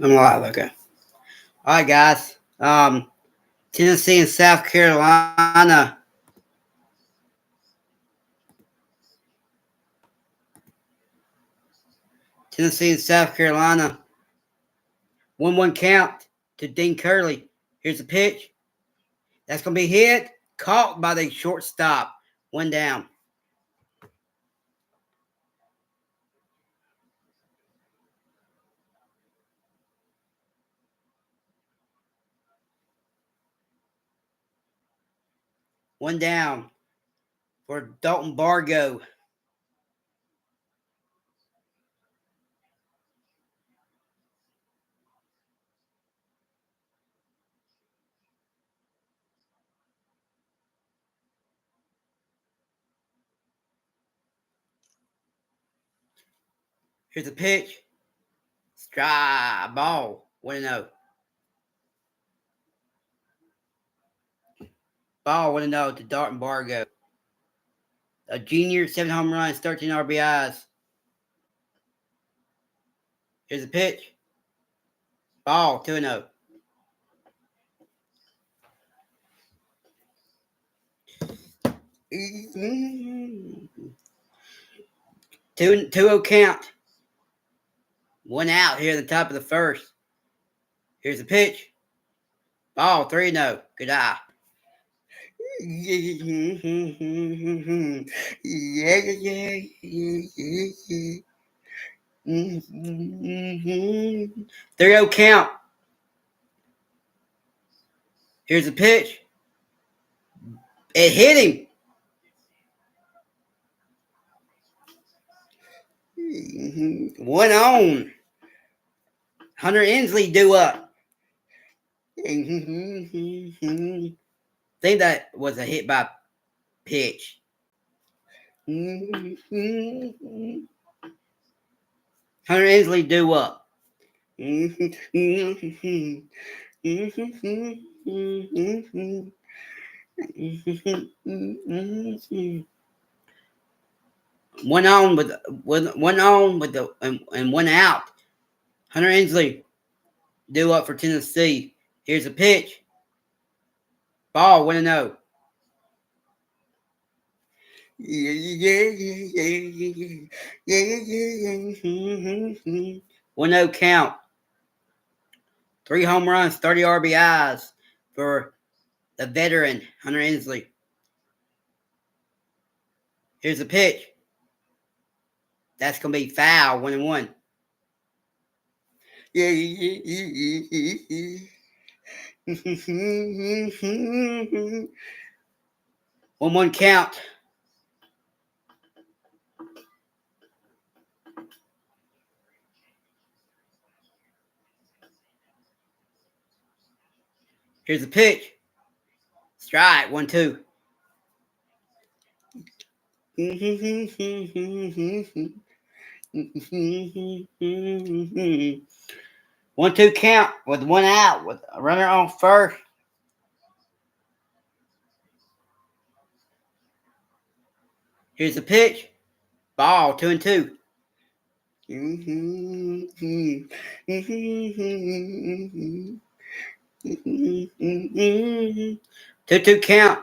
I'm live. Okay. All right, guys. Tennessee and South Carolina. Tennessee and South Carolina. 1-1 count to Dean Curley. Here's the pitch. That's going to be hit. Caught by the shortstop. One down. One down for Dalton Bargo. Here's the pitch. Strike. Ball. 1-0. Ball 1-0 to Dalton Bargo. A junior, 7 home runs, 13 RBIs. Here's the pitch. Ball 2-0. Two 2-0 count. One out here at the top of the first. Here's the pitch. Ball 3-0. Good eye. Three 0 count. Here's the pitch. It hit him. 1 on. Hunter Ensley due up. I think that was a hit by pitch. Hunter Ensley due up. 1 on with 1 on with the and 1 out. Hunter Ensley due up for Tennessee. Here's a pitch. Ball 1-0. 1-0 count. 3 home runs, 30 RBIs for the veteran Hunter Ensley. Here's the pitch. That's going to be foul, 1-1. 1-1 count. Here's the pitch. Strike, 1-2. 1-2 count with 1 out with a runner on first. Here's the pitch. Ball 2-2. 2-2 count.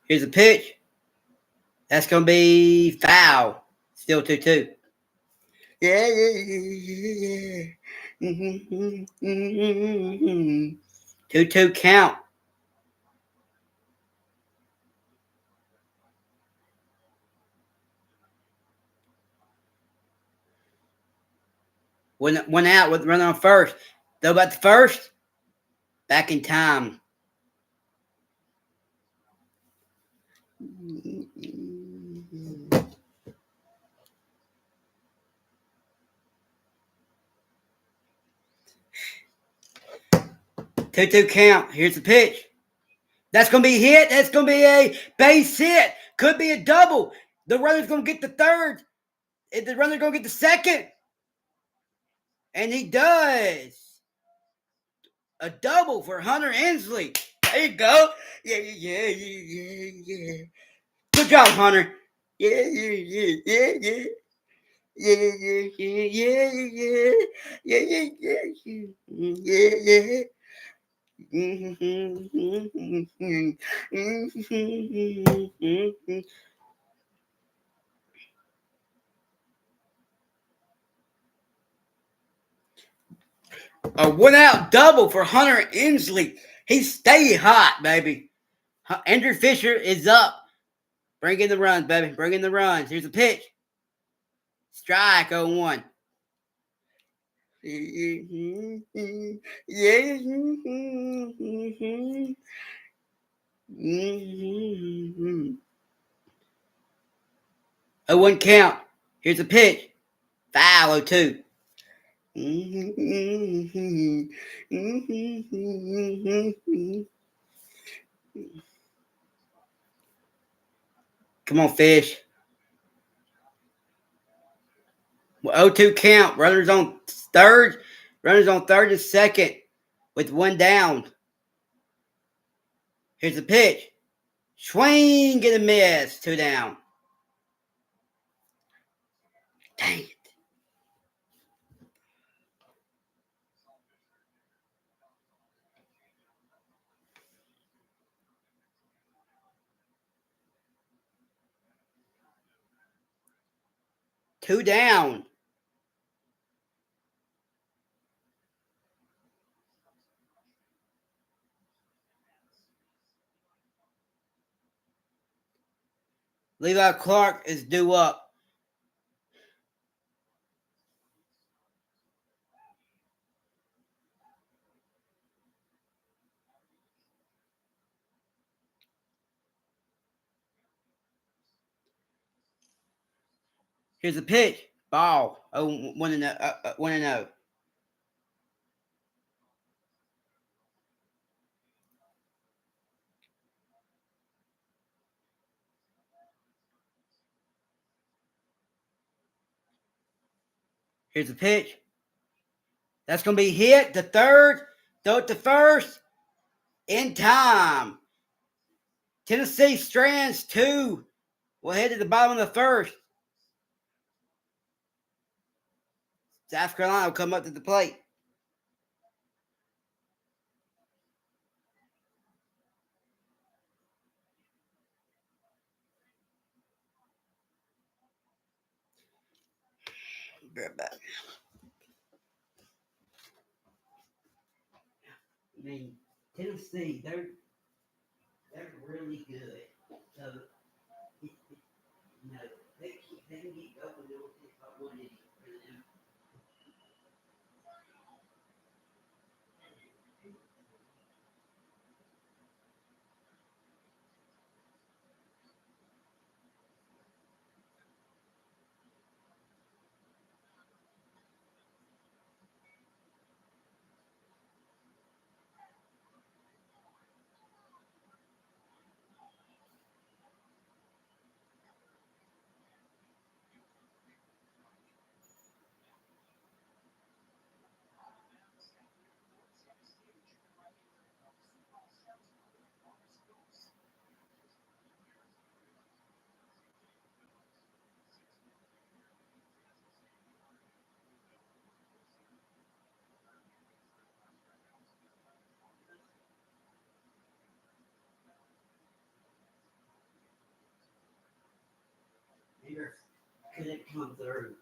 Here's the pitch. That's going to be foul. Still 2-2. 2-2 count. One out with runner on first. Though about the first. Back in time. Two count. Here's the pitch. That's going to be hit. That's going to be a base hit. Could be a double. The runner's going to get the third. The runner's going to get the second. And he does. A double for Hunter Ensley. There you go. Yeah. Good job, Hunter. Yeah. Yeah. A one out double for Hunter Inslee. He's staying hot, baby. Andrew Fisher is up. Bring in the runs, baby. Bring in the runs. Here's a pitch. Strike 0-1. A 1 count. Here's a pitch. Foul 0-2. Come on, Fish. 0-2 count. Runners on third and second with one down. Here's the pitch. Swing and a miss. 2 down. Dang it. Two down. Levi Clark is due up. Here's a pitch. Ball. 1-0. Here's a pitch. That's going to be hit to third. Throw it to first. In time. Tennessee strands 2. We'll head to the bottom of the first. South Carolina will come up to the plate. Be right back. I mean, Tennessee, they're really good. So, they can keep going. They'll take about 1 inning for them. Maybe couldn't come through.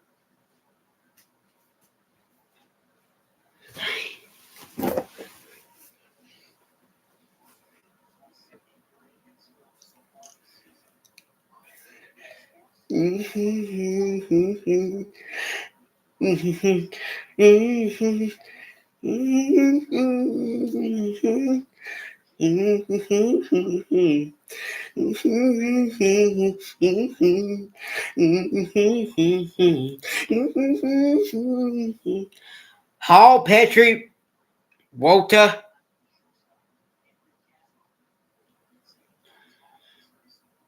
Hall, Petrie, Walter.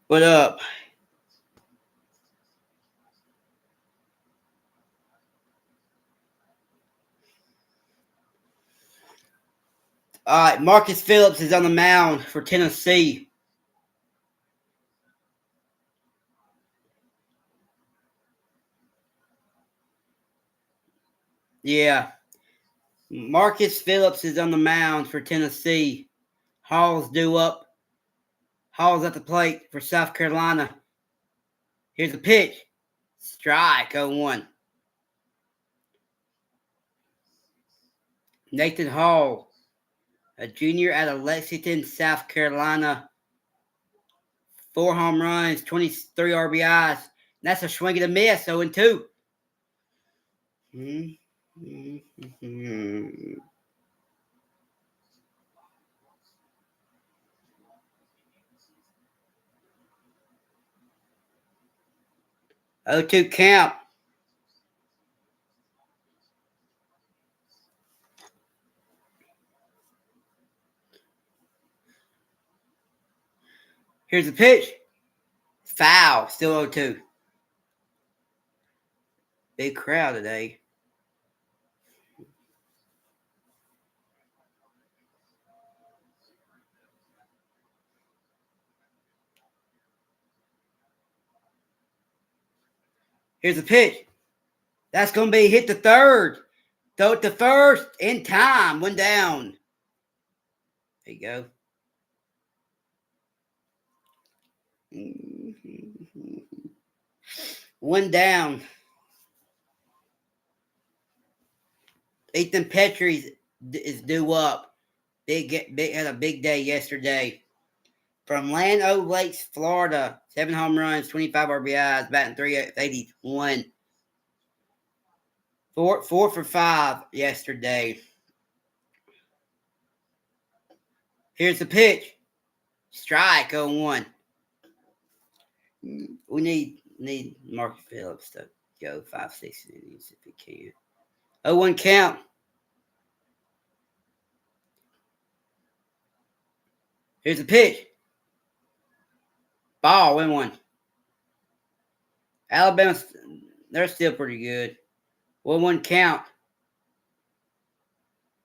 What up? All right, Marcus Phillips is on the mound for Tennessee. Yeah. Marcus Phillips is on the mound for Tennessee. Hall's due up. Hall's at the plate for South Carolina. Here's a pitch. Strike 0-1. Nathan Hall, a junior out of Lexington, South Carolina. 4 home runs, 23 RBIs. That's a swing and a miss, 0-2. Mm-hmm. 0-2 count. Here's the pitch. Foul. Still 0-2. Big crowd today. Here's the pitch. That's going to be hit to third. Throw it to first in time. 1 down. There you go. Mm-hmm. 1 down. Ethan Petrie is due up. Big had a big day yesterday. From Land O'Lakes, Florida. 7 home runs, 25 RBIs, batting .381. 4 for 5 yesterday. Here's the pitch. Strike 0-1. We need Marcus Phillips to go 5-6 innings if he can. 0-1 count. Here's the pitch. Ball, 1-1. Alabama, they're still pretty good. 1-1 count.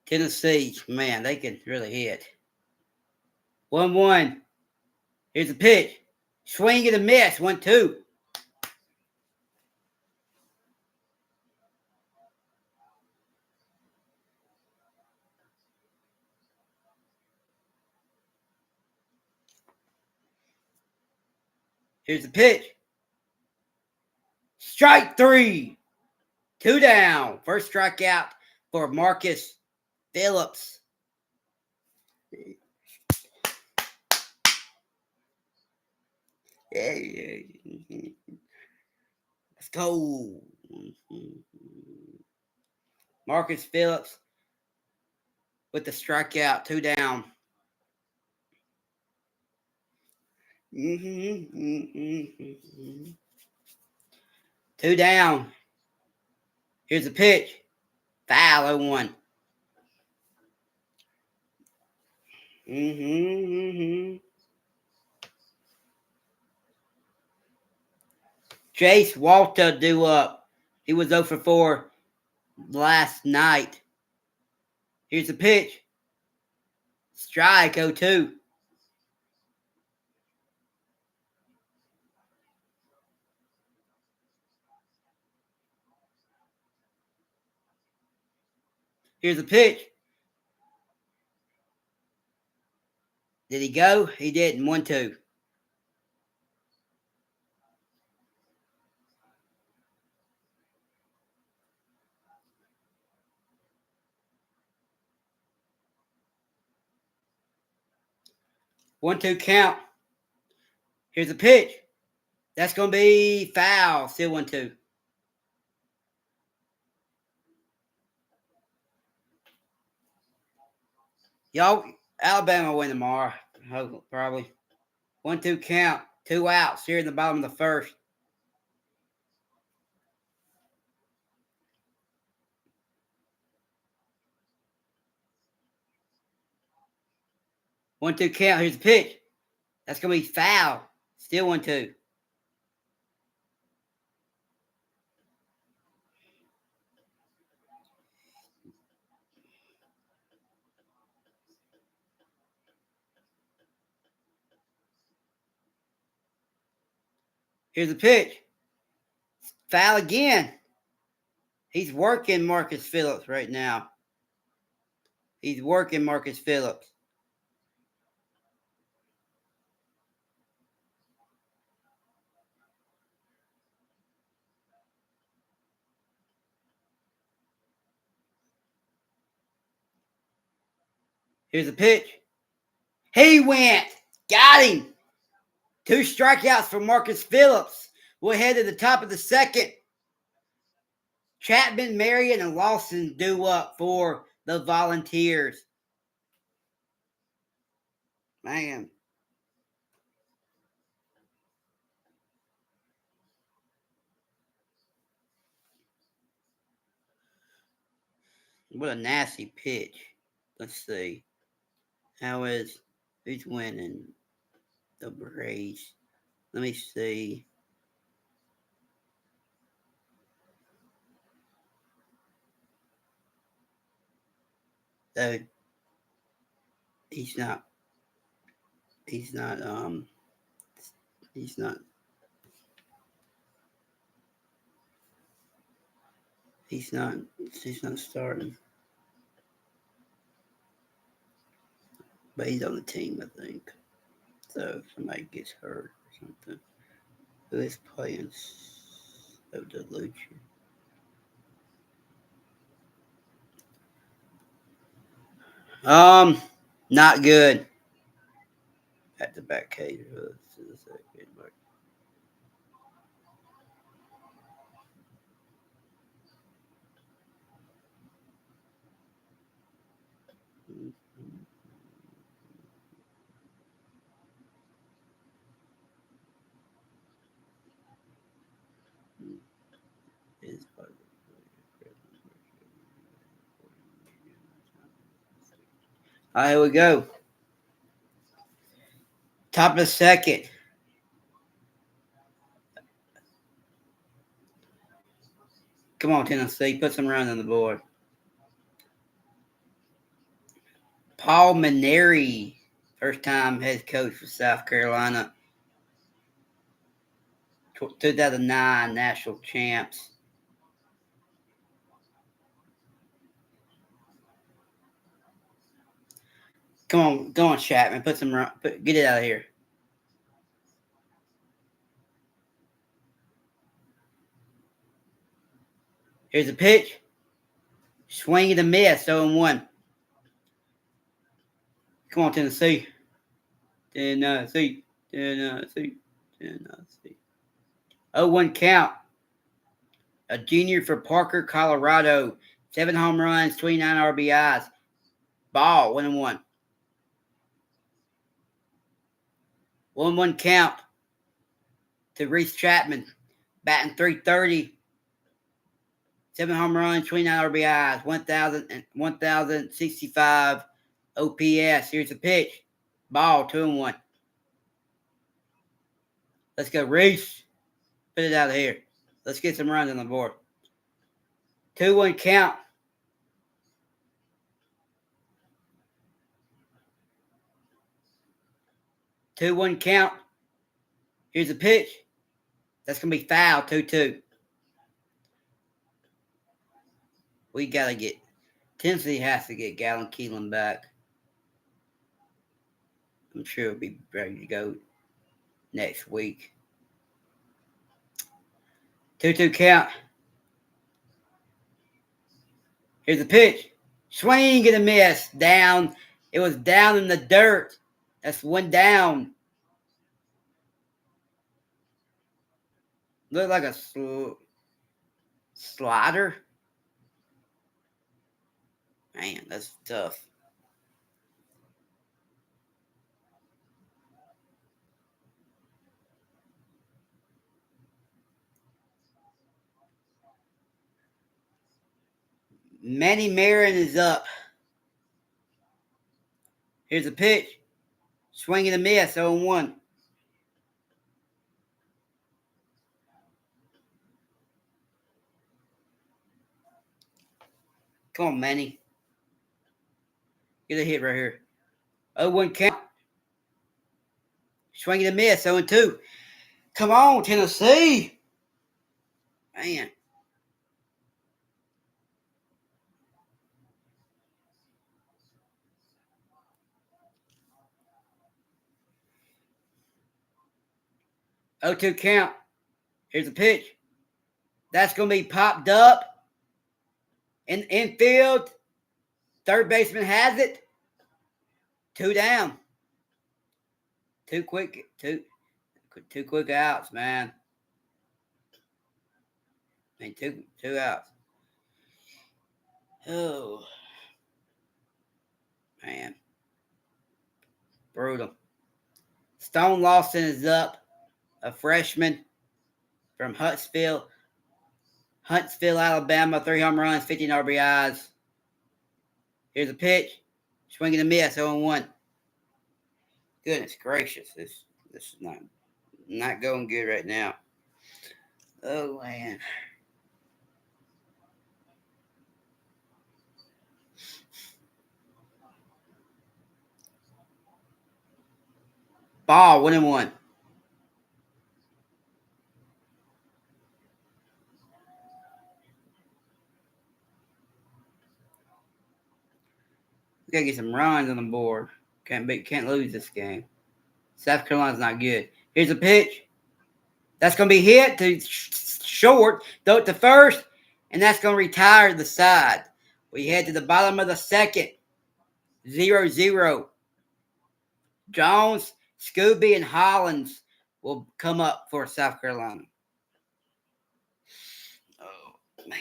Tennessee, man, they can really hit. 1-1. Here's the pitch. Swing and a miss. 1-2. Here's the pitch. Strike 3. 2 down. First strikeout for Marcus Phillips. Let's go. Marcus Phillips with the strikeout. 2 down. Mm-hmm. 2 down. Here's the pitch. Foul 0-1. Jace Walter due up. He was 0 for 4 last night. Here's the pitch. Strike 0-2. Here's the pitch. Did he go? He didn't. 1-2. One, two count. Here's the pitch. That's going to be foul. Still 1-2. Y'all, Alabama will win tomorrow. Probably. 1-2 count. 2 outs here in the bottom of the first. One, two count. Here's the pitch. That's going to be foul. Still 1-2. Here's a pitch. Foul again. He's working Marcus Phillips right now. He's working Marcus Phillips. Here's a pitch. He went. Got him. 2 strikeouts for Marcus Phillips. We'll head to the top of the second. Chapman, Marion, and Lawson due up for the Volunteers. Man. What a nasty pitch. Let's see. Who's winning the Braves? Let me see. So he's not starting. But he's on the team, I think. So if somebody gets hurt or something. Who is playing so Delucci? Not good. At the back cage. All right, here we go. Top of the second. Come on, Tennessee. Put some runs on the board. Paul Mainieri, first time head coach for South Carolina. 2009 national champs. Come on, Chapman. Put some run. Get it out of here. Here's a pitch. Swing and a miss. 0-1. Come on, Tennessee. Tennessee. 0-1 count. A junior for Parker, Colorado. 7 home runs, 29 RBIs. Ball, 1-1. 1-1 count to Reese Chapman. Batting .330. 7 home runs, 29 RBIs, 1,065 OPS. Here's a pitch. Ball, 2-1. Let's go, Reese. Put it out of here. Let's get some runs on the board. 2-1 count. Two-one count. Here's a pitch. That's going to be foul, 2-2. We got to get – Tennessee has to get Gallon Keelan back. I'm sure he'll be ready to go next week. 2-2 count. Here's a pitch. Swing and a miss. Down. It was down in the dirt. That's 1 down. Looked like a slider. Man, that's tough. Manny Marion is up. Here's a pitch. Swing and a miss, 0-1. Come on, Manny. Get a hit right here. 0-1 count. Swing and a miss, 0-2. Come on, Tennessee. Man. Oh, 2 count. Here's a pitch. That's going to be popped up in infield. Third baseman has it. 2 down. Two quick outs, man. And two outs. Oh, man. Brutal. Stone Lawson is up. A freshman from Huntsville, Alabama. 3 home runs, 15 RBIs. Here's a pitch. Swinging a miss, 0-1. Goodness gracious. This is not going good right now. Oh, man. Ball, 1-1. We gotta get some runs on the board. Can't lose this game. South Carolina's not good. Here's a pitch. That's gonna be hit to short. Throw it to first, and that's gonna retire the side. We head to the bottom of the second. 0-0. Jones, Scooby, and Hollins will come up for South Carolina. Oh, man.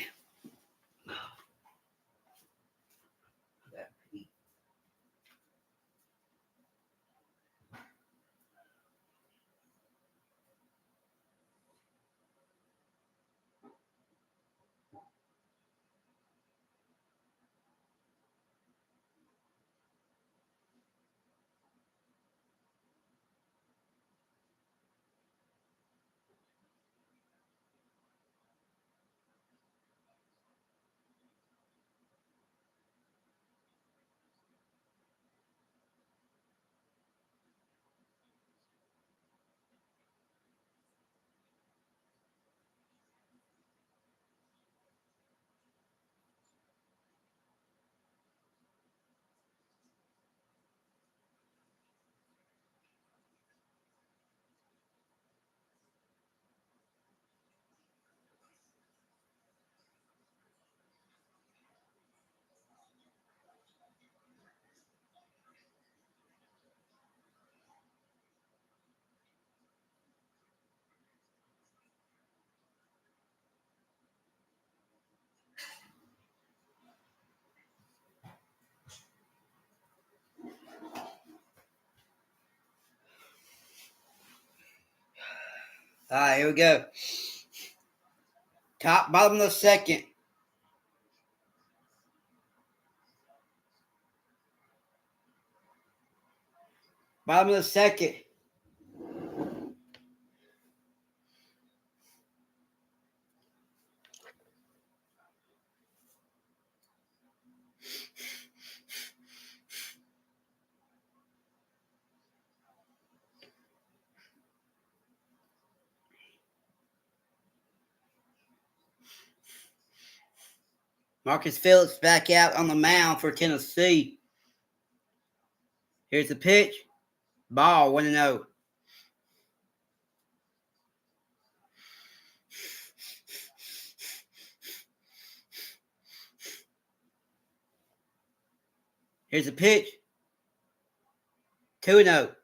All right, here we go. Bottom of the second. Bottom of the second. Marcus Phillips back out on the mound for Tennessee. Here's the pitch. Ball, 1-0. Here's the pitch. 2-0.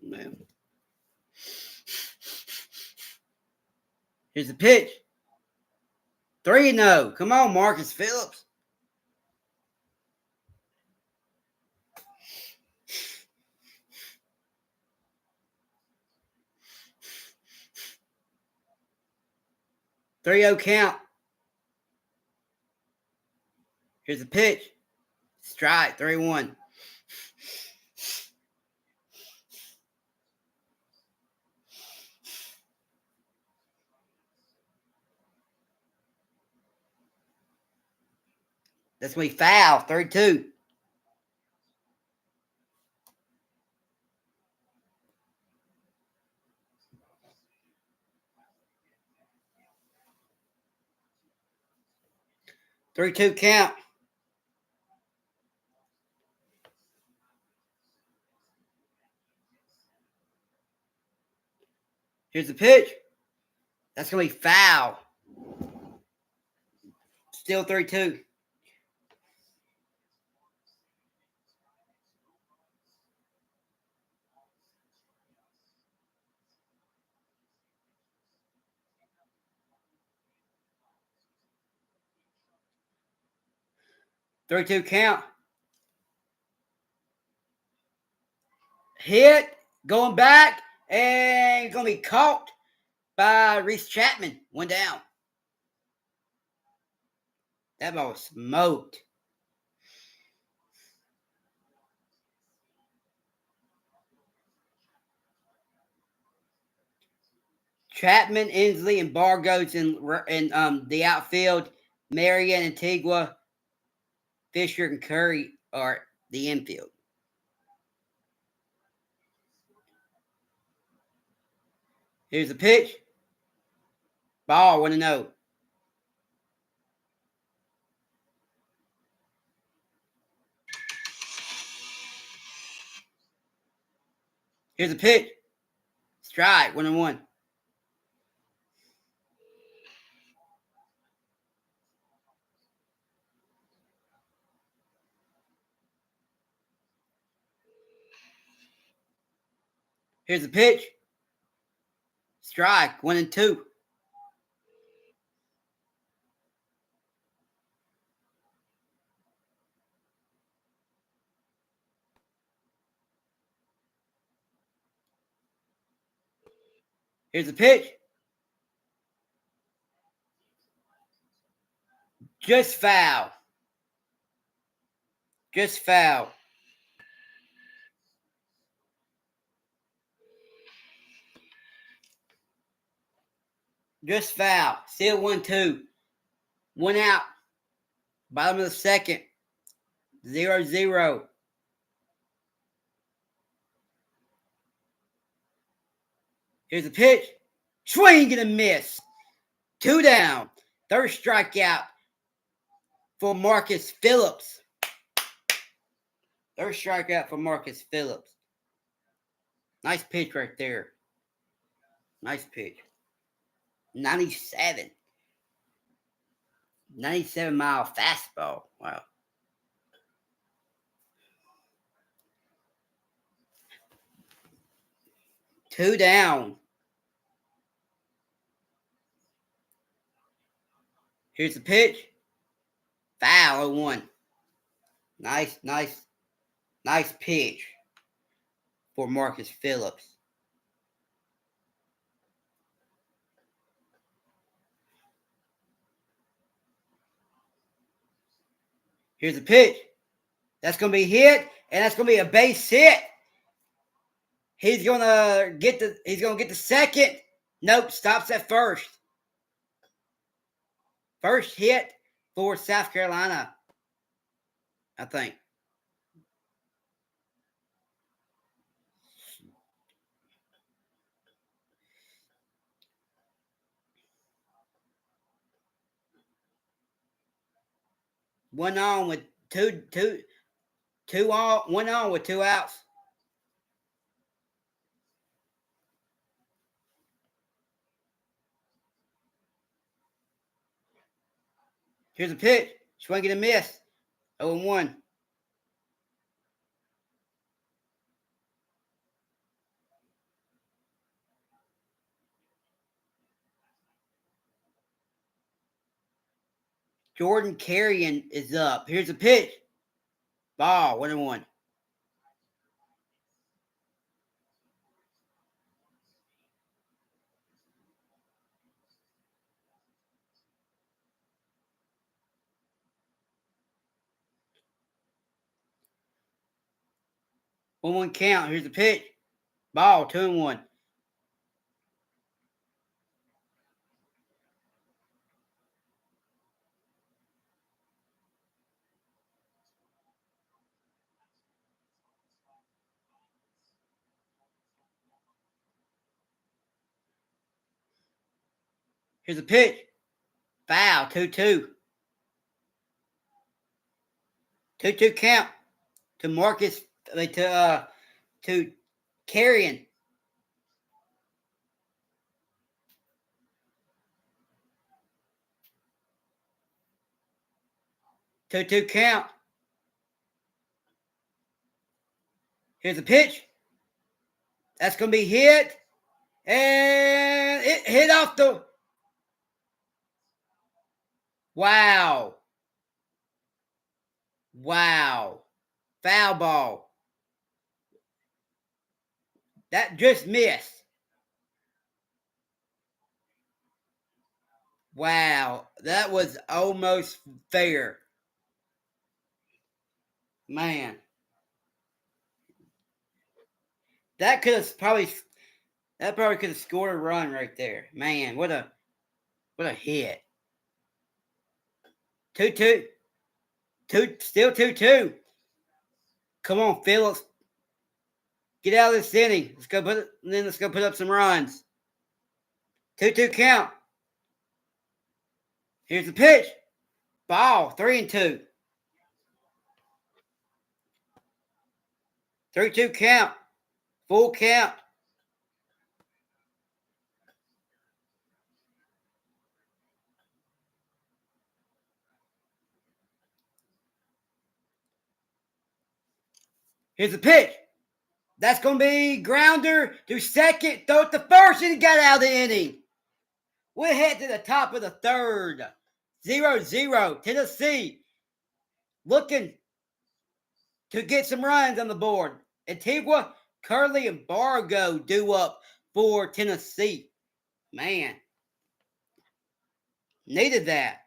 Man. Here's the pitch. 3-0. Come on, Marcus Phillips. Three-0 count. Here's the pitch. Strike. 3-1. That's going to be foul. 3-2. 3-2 count. Here's the pitch. That's going to be foul. Still 3-2. Three-two count. Hit. Going back. And going to be caught by Reese Chapman. One down. That ball was smoked. Chapman, Inslee, and Bargos in the outfield. Marion, Antigua, Fisher, and Curry are the infield. Here's the pitch. Ball, 1-0. Here's the pitch. Strike, 1-1. Here's the pitch. Strike, 1-2. Here's the pitch. Just foul. Just foul. Just foul. Still 1-2. One out. Bottom of the second. 0-0. Here's the pitch. Swing and a miss. 2 down. Third strikeout for Marcus Phillips. Third strikeout for Marcus Phillips. Nice pitch right there. Nice pitch. 97. 97-mile fastball. Wow. Two down. Here's the pitch. Foul, 0-1. Nice pitch for Marcus Phillips. Here's the pitch. That's going to be hit, and that's going to be a base hit. He's going to get the second. Nope, stops at first. First hit for South Carolina, I think. One on with one on with 2 outs. Here's a pitch. Swing and a miss. 0-1. Jordan Carrion is up. Here's a pitch. Ball, 1-1. One count. Here's the pitch. Ball, 2-1. Here's a pitch. Foul, 2-2. 2-2 count to Marcus, to Carrion. Two count. Here's a pitch. That's going to be hit. And it hit off the... Wow. Wow. Foul ball. That just missed. Wow. That was almost fair. Man. That probably could have scored a run right there. Man, what a hit. 2-2. Still 2-2. Come on, Phillips. Get out of this inning. Let's go put up some runs. 2-2 count. Here's the pitch. Ball. 3-2. 3-2 count. Full count. Here's the pitch. That's going to be grounder to second. Throw it to first, and he got out of the inning. We'll head to the top of the third. 0-0. Tennessee looking to get some runs on the board. Antigua, Curley, and Bargo due up for Tennessee. Man. Needed that.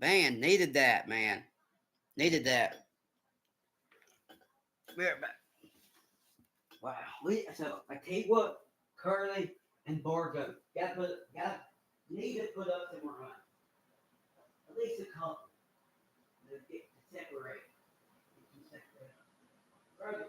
Man, needed that, man. Needed that. We're back. Wow. So, Antigua, Curley, and Bargo. Need to put up some runs. At least a couple. To separate. Bargo.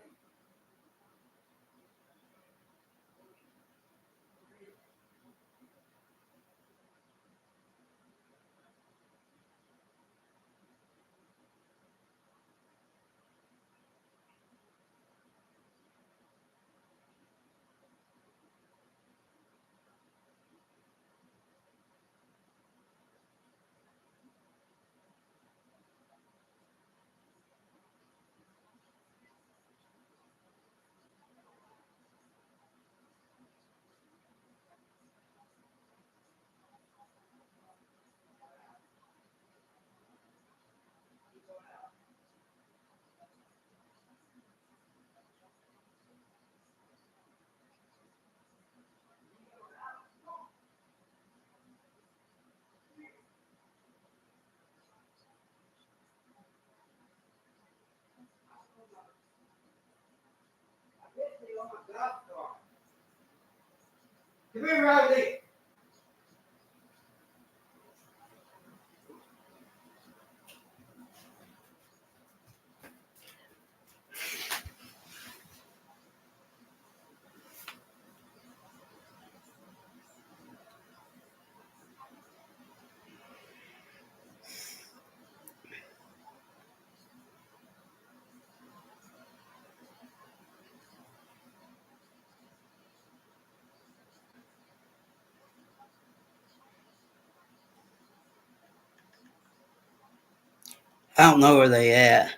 Come here, Riley. I don't know where they at.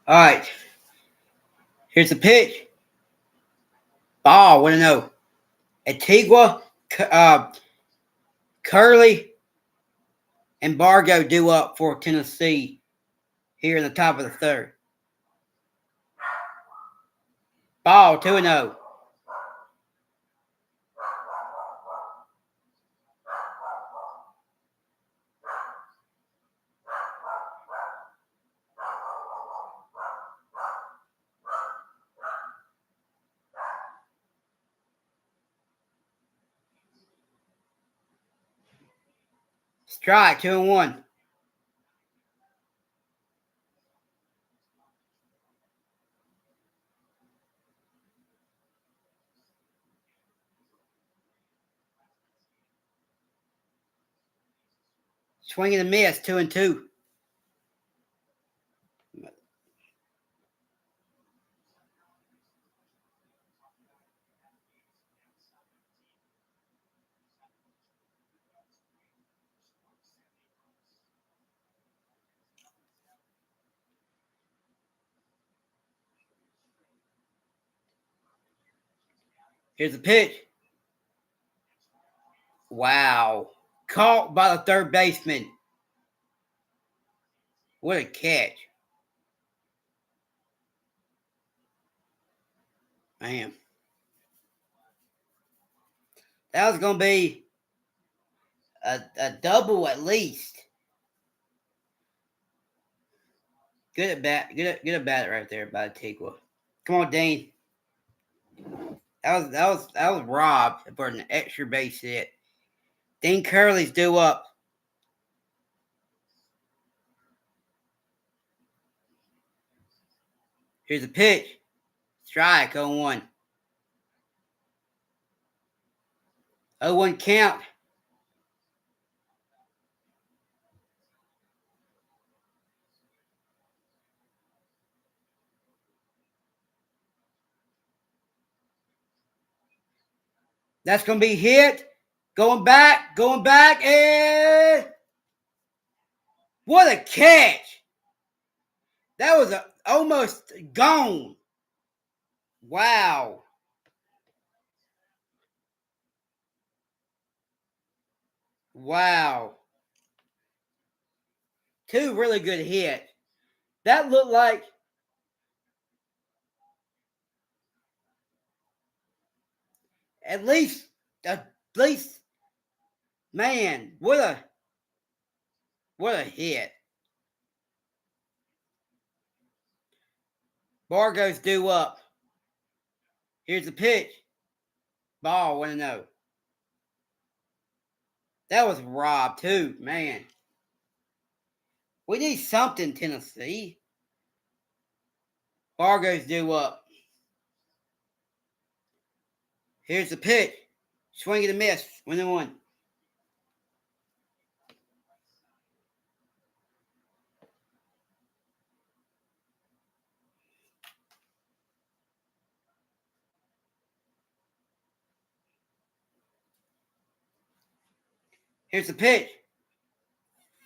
All right. Here's the pitch. Ball. What to know? Antigua, Curley, and Bargo due up for Tennessee here in the top of the third. Ball. 2-0. Strike, 2-1. Swing and a miss, 2-2. Here's the pitch. Wow. Caught by the third baseman. What a catch. Man. That was going to be a double at least. Good at bat. Good at bat right there by Antigua. Come on, Dean. That was robbed for an extra base hit. Dean Curley's due up. Here's a pitch. Strike, 0-1. 0-1 count. That's going to be hit. Going back, and what a catch. That was almost gone. Wow. Wow. Two really good hits. That looked like at least, man, what a hit. Bargo's due up. Here's the pitch. Ball, 1-0. That was robbed too, man. We need something, Tennessee. Bargo's due up. Here's the pitch. Swing and a miss. 1-1. Here's the pitch.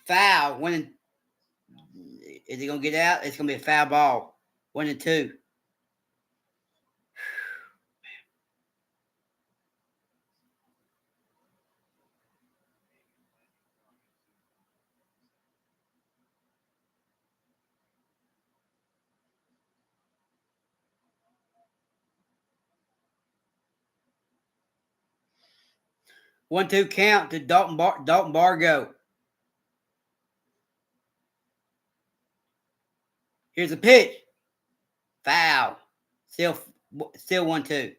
Foul. 1-2. Is he going to get out? It's going to be a foul ball. 1-2. One, two count to Dalton Bargo. Here's a pitch. Foul. Still 1-2.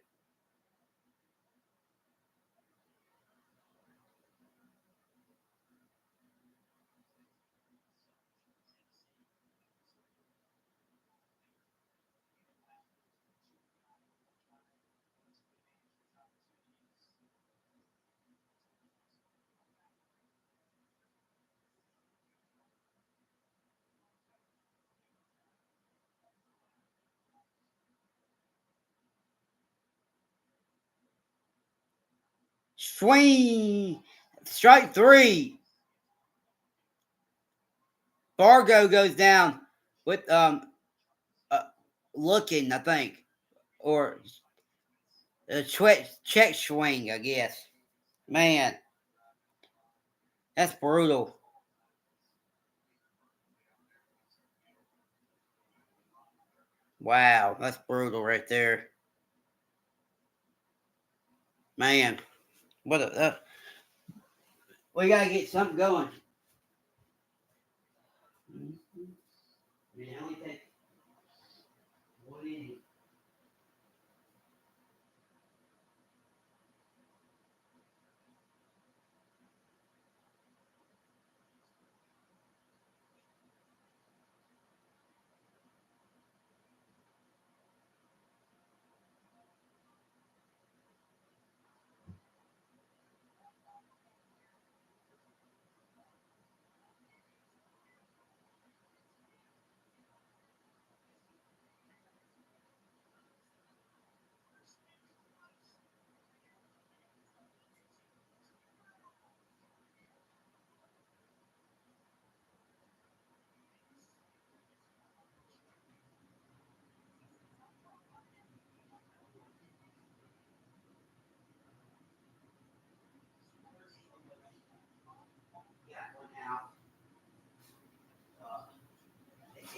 Swing. Strike 3. Bargo goes down with looking, I think, or a check swing, I guess. Man, that's brutal. Wow, that's brutal right there. Man, what a we gotta get something going. Man, only take 1 inning.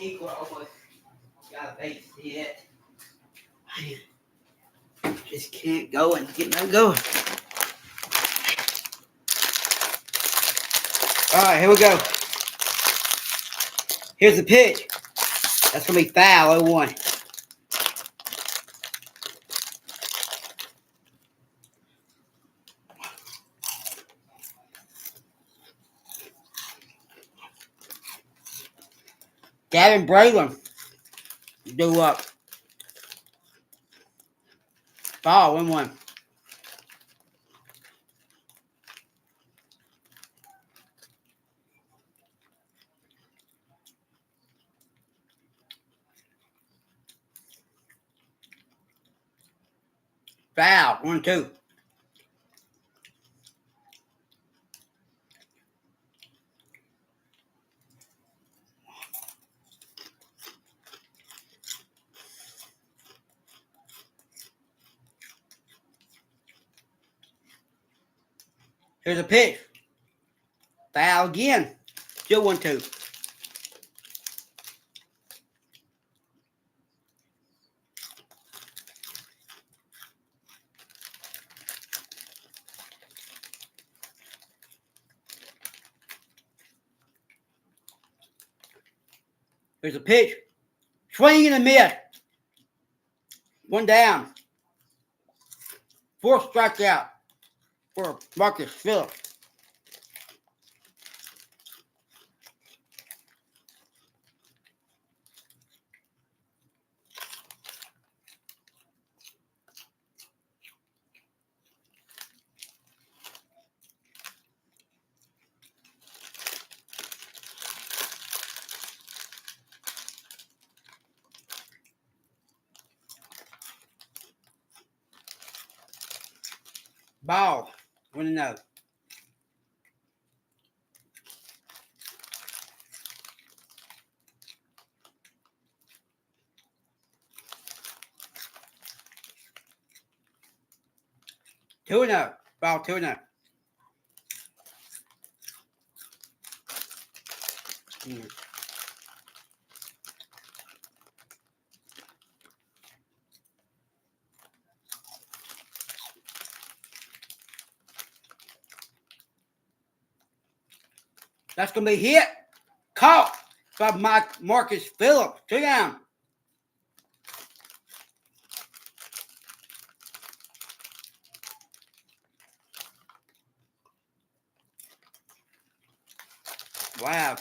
equal almost got a base hit. Man, just can't go and get no going. All right, here we go. Here's the pitch. That's going to be foul, 0-1. Gavin Braylon due up. Ball, 1-1. Foul, 1-2. Here's a pitch. Foul again. Still 1-2. Here's a pitch. Swing and a miss. One down. Fourth strikeout for Marcus Phillips. Ball, 1-0. Two and out. Ball, 2-0. That's going to be hit. Caught by Marcus Phillips. 2 down. Wow.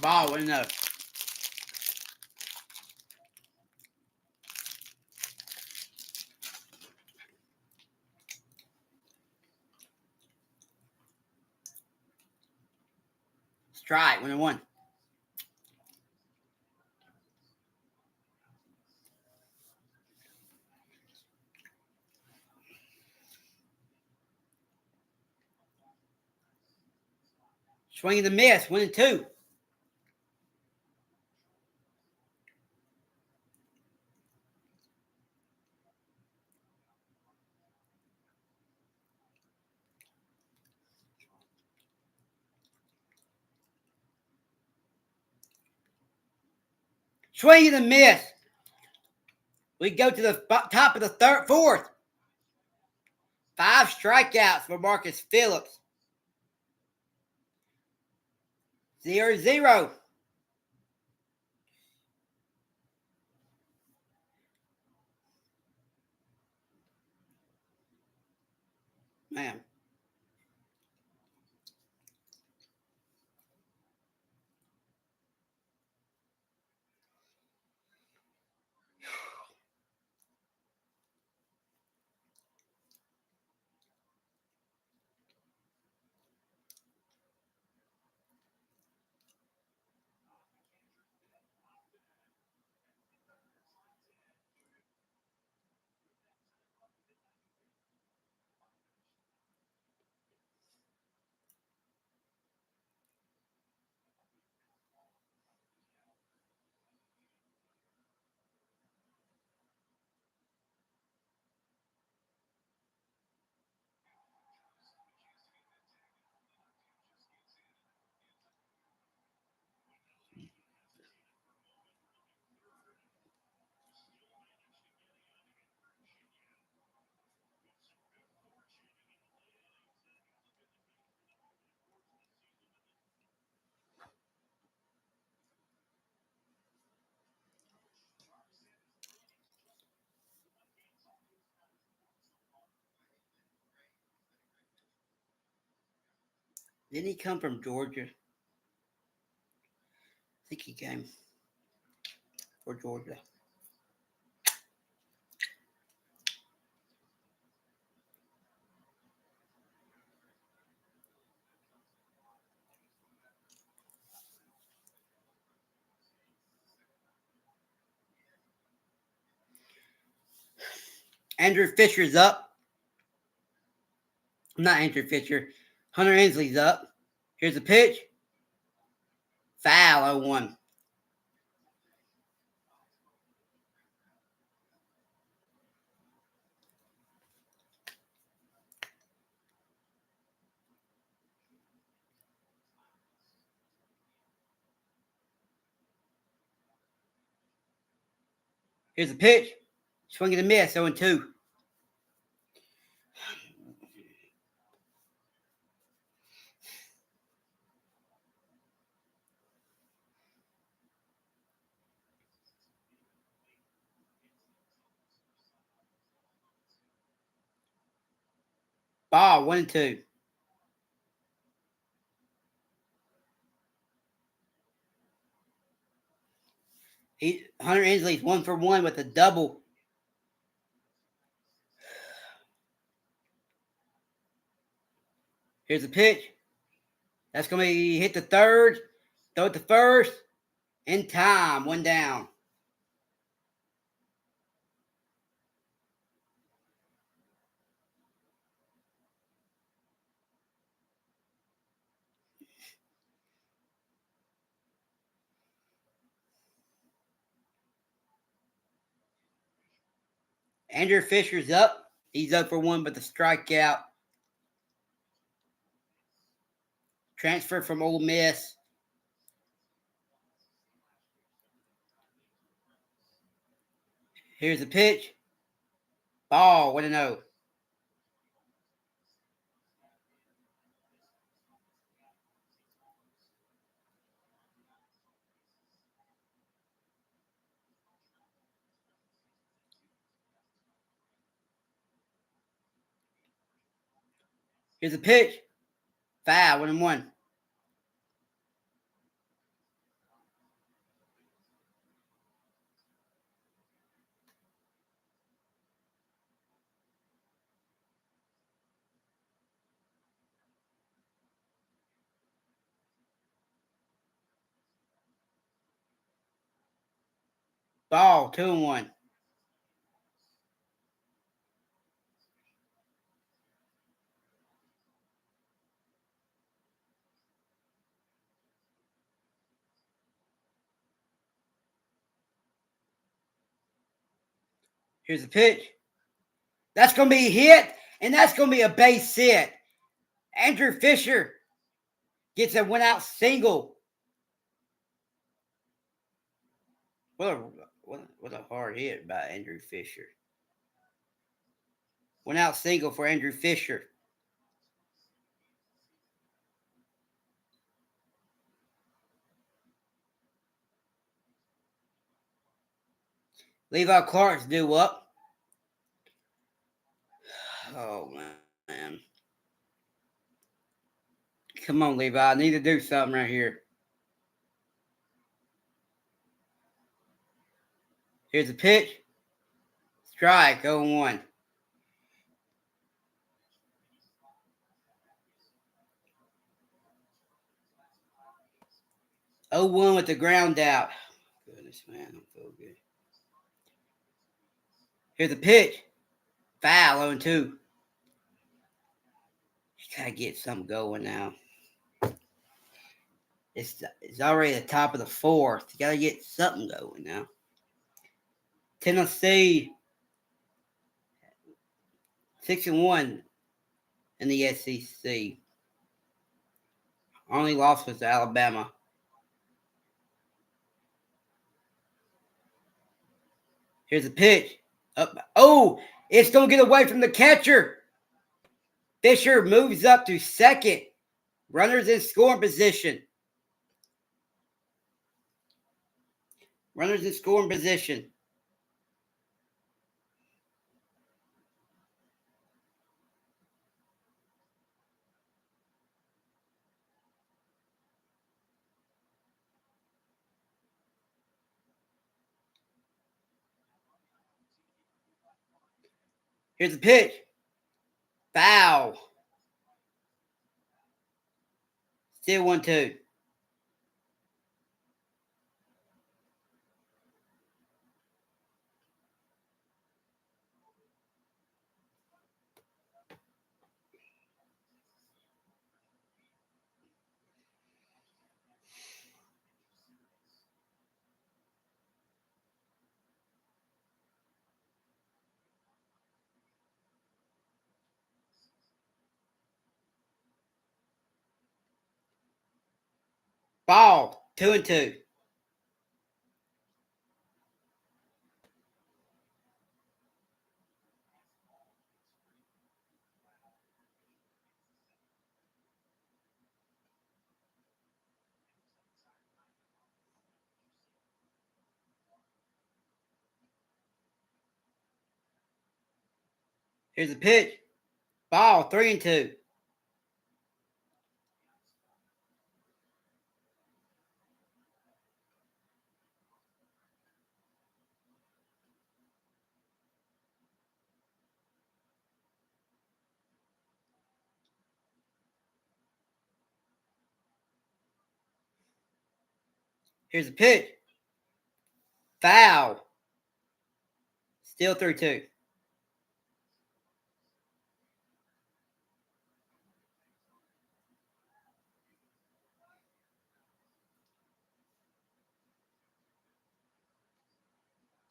Ball, 1-0. Strike, 1-1. Swing and a miss, 1-2. Swing and a miss. We go to the top of the fourth. 5 strikeouts for Marcus Phillips. 0-0. Man. Didn't he come from Georgia? I think he came for Georgia. Andrew Fisher's up. Not Andrew Fisher. Hunter Hensley's up. Here's a pitch. Foul 0-1. Here's a pitch. Swing and a miss. 0-2. Ball 1-2. Hunter Hensley's 1 for 1 with a double. Here's a pitch. That's going to be hit to third. Throw it to first. In time. 1 down. Andrew Fisher's up. He's up for 1 with a strikeout. Transfer from Ole Miss. Here's a pitch. Ball 1-0. Here's a pitch. Foul 1-1. Ball 2-1. Here's a pitch. That's going to be hit, and that's going to be a base hit. Andrew Fisher gets a 1-out single. What a hard hit by Andrew Fisher. 1-out single for Andrew Fisher. Levi Clark's due up. Oh, man. Come on, Levi. I need to do something right here. Here's a pitch. Strike 0-1. 0-1 with the ground out. Goodness, man. I don't feel good. Here's a pitch. Foul 0-2. You gotta get something going now. It's already the top of the 4th. You gotta get something going now. Tennessee 6-1 in the SEC. Only loss was to Alabama. Here's a pitch. Up. Oh, it's going to get away from the catcher. Fisher moves up to second. Runners in scoring position. Runners in scoring position. Here's the pitch. Foul. Still 1-2. Ball. 2-2. Here's the pitch. Ball. 3-2. Here's the pitch. Foul. Still 3-2.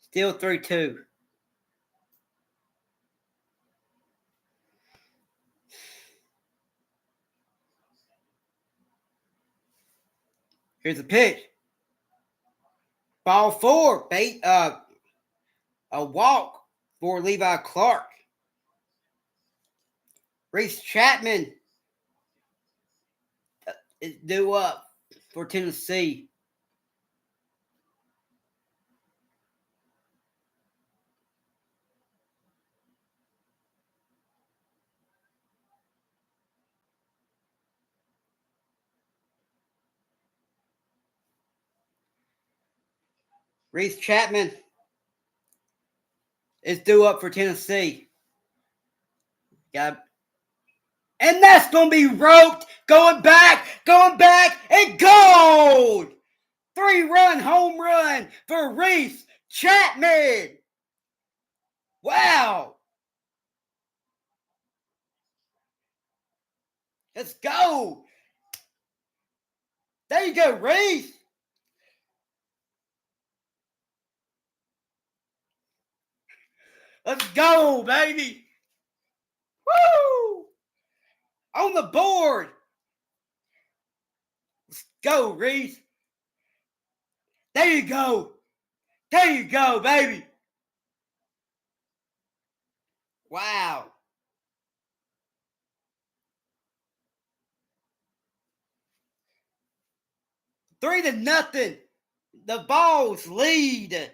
Still 3-2. Here's the pitch. Ball 4. A walk for Levi Clark. Reese Chapman is due up for Tennessee. Reese Chapman is due up for Tennessee. And that's going to be roped. Going back, and gold! 3-run home run for Reese Chapman. Wow. Let's go. There you go, Reese. Let's go, baby. Woo! On the board. Let's go, Reese. There you go. There you go, baby. Wow. 3-0. The Balls lead.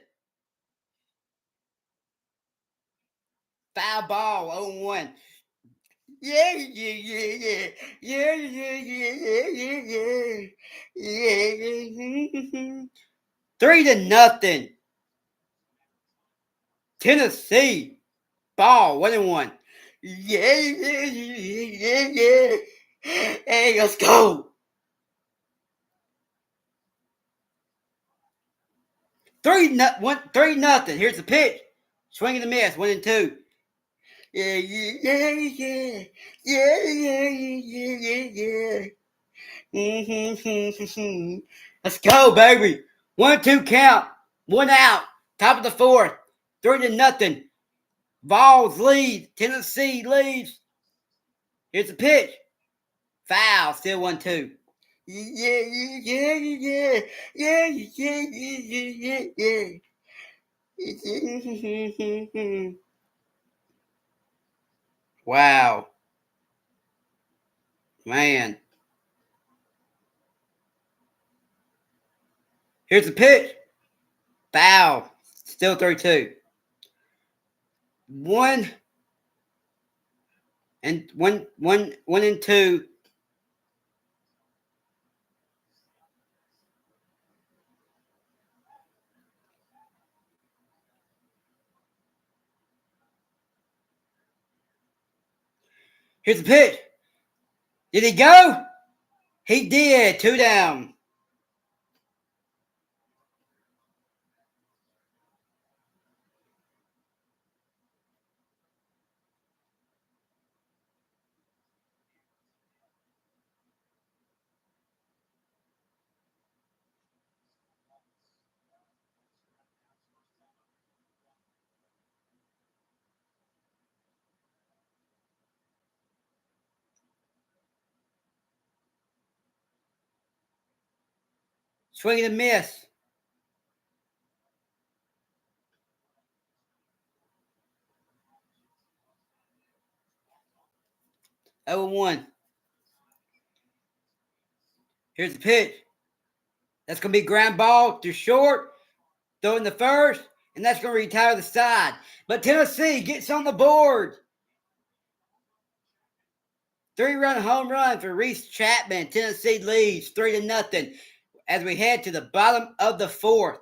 Foul ball, 0-1. Yeah. 3-0. Tennessee. Ball, 1-1. Yeah. Hey, let's go. 3-0. Here's the pitch. Swing and a miss. 1-2. Yeah. Let's go, baby. 1-2 count. 1 out. Top of the 4th. 3-0. Vols lead. Tennessee leads. Here's the pitch. Foul. Still 1-2. Wow. Man. Here's the pitch. Foul. Still 3-2. 1 and 2. Here's the pitch. Did he go? He did. 2 down. Swing and a miss. 0-1. Here's the pitch. That's going to be ground ball to short. Throw in the first. And that's going to retire the side. But Tennessee gets on the board. 3-run home run for Reese Chapman. Tennessee leads 3-0 as we head to the bottom of the 4th.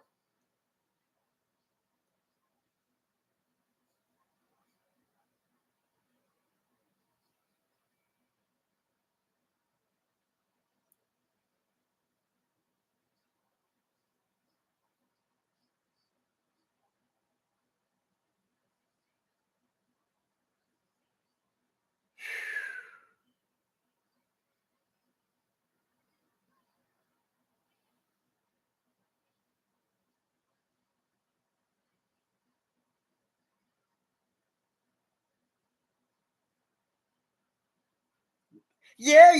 Yeah.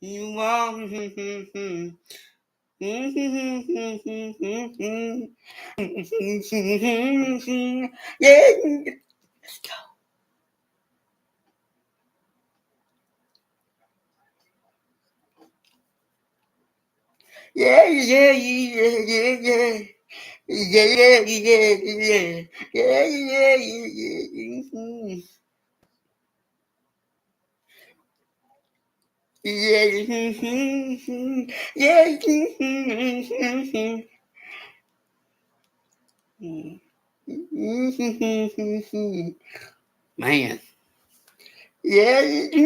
You want yeah. Let's go. Yeah. Man. Yeah. Yeah.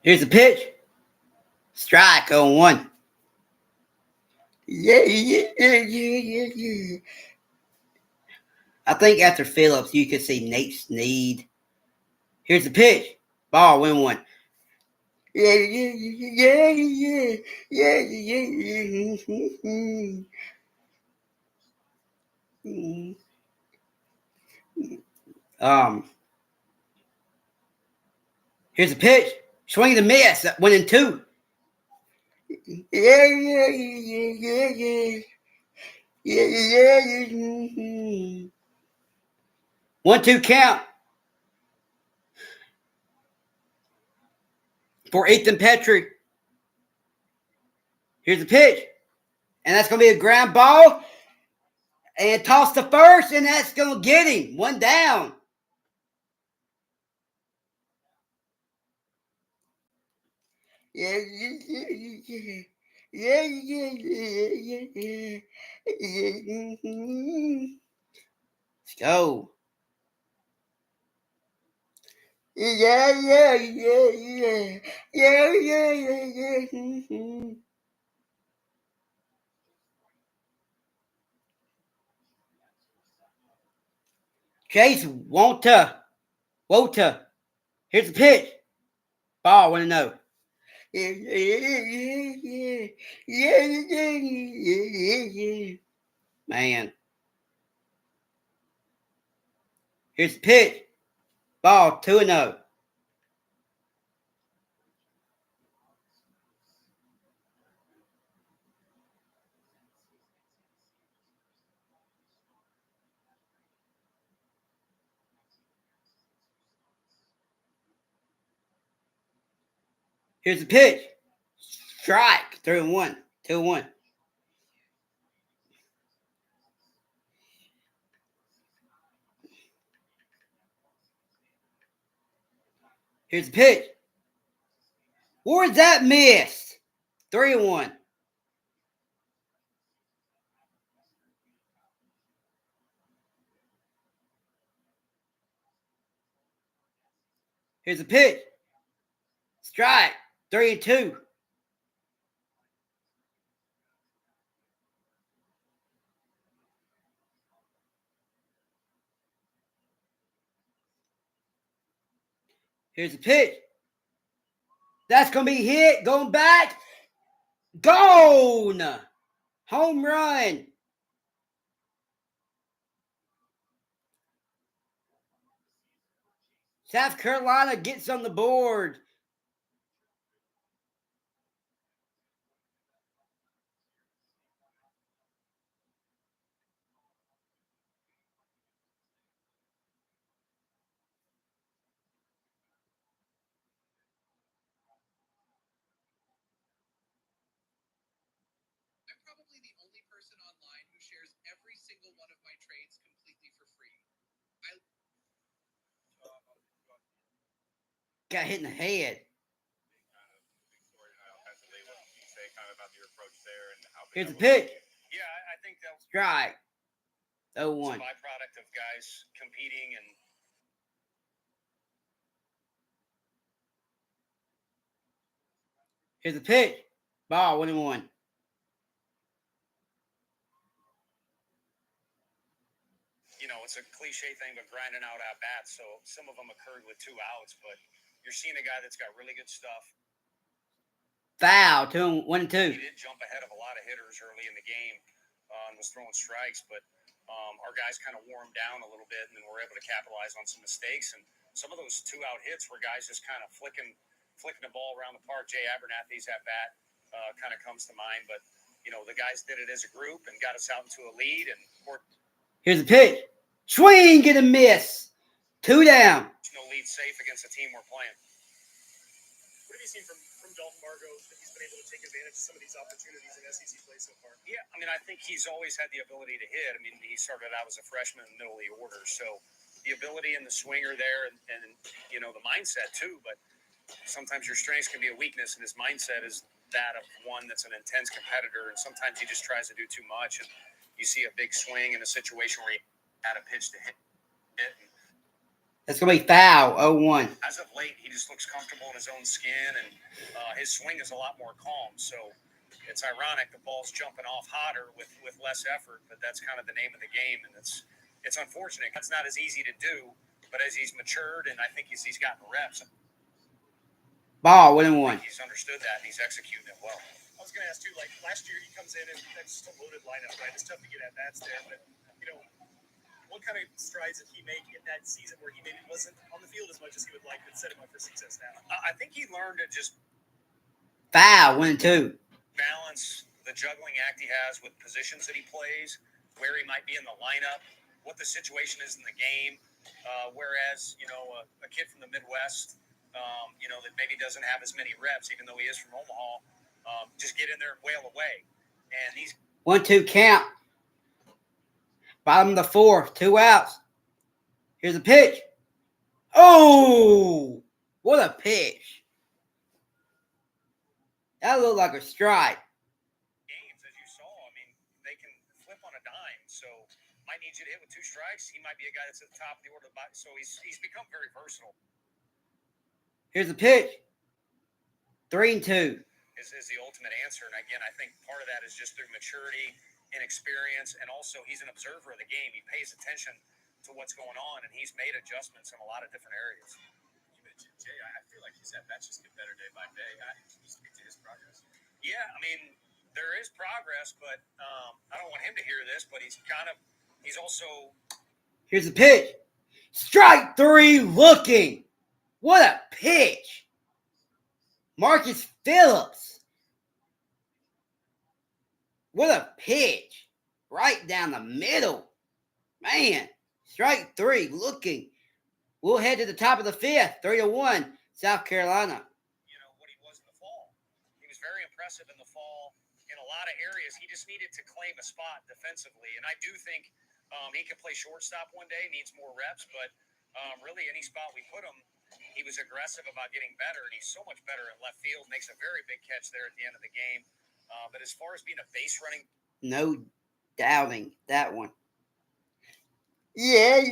Here's the pitch. Strike on 1. Yeah. I think after Phillips, you could see Nate Snead. Here's the pitch. Ball, win 1. Yeah. Here's the pitch. Swing and a miss. 1-2. Yeah. 1-2 count for Ethan Petrie. Here's the pitch. And that's going to be a ground ball. And toss to first, and that's going to get him. 1 down. Yeah. Let's go. Yeah. Chase Wota. Here's the pitch. Ball, 1-0. Man. Here's the pitch. Ball, 2-0. Here's the pitch. Strike. 3-1. 2-1. Here's the pitch. Where's that missed? 3-1. Here's the pitch. Strike. 3-2. Here's the pitch. That's going to be hit. Going back. Gone. Home run. South Carolina gets on the board. Probably the only person online who shares every single one of my trades completely for free. Got hit in the head. Here's the pitch. Yeah, I think that was Strike. a 0-1. byproduct of guys competing and Here's the pitch. Ball. 1-1. it's a cliche thing, but grinding out at bats. So some of them occurred with 2 outs, but you're seeing a guy that's got really good stuff. Foul. 1-2. He did jump ahead of a lot of hitters early in the game and was throwing strikes, but our guys kind of wore him down a little bit, and then were able to capitalize on some mistakes. And some of those 2-out hits were guys just kind of flicking the ball around the park. Jay Abernathy's at bat kind of comes to mind, but the guys did it as a group and got us out into a lead. And here's the pitch. Swing and a miss. 2 down. No lead safe against the team we're playing. What have you seen from Dalton Margot that he's been able to take advantage of some of these opportunities in SEC play so far? Yeah, I think he's always had the ability to hit. He started out as a freshman in the middle of the order, so the ability and the swing are there, and the mindset too. But sometimes your strengths can be a weakness, and his mindset is that of one that's an intense competitor, and sometimes he just tries to do too much, and you see a big swing in a situation where he had a pitch to hit. That's going to be foul. 0-1. As of late, he just looks comfortable in his own skin, and his swing is a lot more calm. So it's ironic the ball's jumping off hotter with less effort, but that's kind of the name of the game, and it's unfortunate. That's not as easy to do, but as he's matured, and I think he's gotten reps. Ball. 1-1. He's understood that, and he's executing it well. I was going to ask too, like last year he comes in and that's just a loaded lineup, right? It's tough to get at bats there, but what kind of strides did he make in that season where he maybe wasn't on the field as much as he would like that set him up for success now? I think he learned to just Foul. 1-2. balance the juggling act he has with positions that he plays, where he might be in the lineup, what the situation is in the game. Whereas, a kid from the Midwest, that maybe doesn't have as many reps, even though he is from Omaha, just get in there and wail away. And these 1-2 count. Bottom of the 4th. 2 outs. Here's a pitch. Oh, what a pitch. That looked like a strike. games, as you saw, they can flip on a dime. So might need you to hit with 2 strikes. He might be a guy that's at the top of the order. So he's become very versatile. Here's a pitch. 3-2. Is the ultimate answer. And again, I think part of that is just through maturity and experience, and also he's an observer of the game. He pays attention to what's going on, and he's made adjustments in a lot of different areas. You mentioned Jay. I feel like his at-bats just get better day by day. Can you speak to his progress? Yeah, there is progress, but I don't want him to hear this, but he's also... Here's a pitch. Strike 3 looking. What a pitch. Marcus Phillips. What a pitch. Right down the middle. Man. Strike 3 looking. We'll head to the top of the 5th. 3-1. South Carolina. what he was in the impressive in the fall in a lot of areas. He just needed to claim a spot defensively, and I do think he can play shortstop one day. Needs more reps, but really any spot we put him, he was aggressive about getting better, and he's so much better at left field. Makes a very big catch there at the end of the game. But as far as being a base running, no doubting that one. Yeah.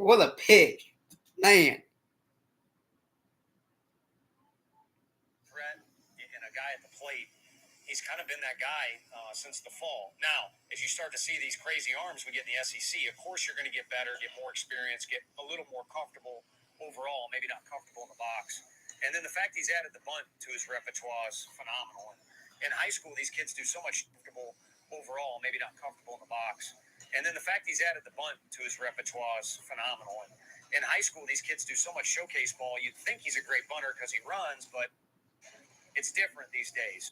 What a pitch, man. threat and a guy at the plate, he's kind of been that guy since the fall. Now, as you start to see these crazy arms we get in the SEC, of course you're going to get better, get more experience, get a little more comfortable overall, maybe not comfortable in the box. And then the fact he's added the bunt to his repertoire is phenomenal. In high school, these kids do so much comfortable overall, maybe not comfortable in the box. And then the fact he's added the bunt to his repertoire is phenomenal. In high school, these kids do so much showcase ball. You'd think he's a great bunter because he runs, but it's different these days.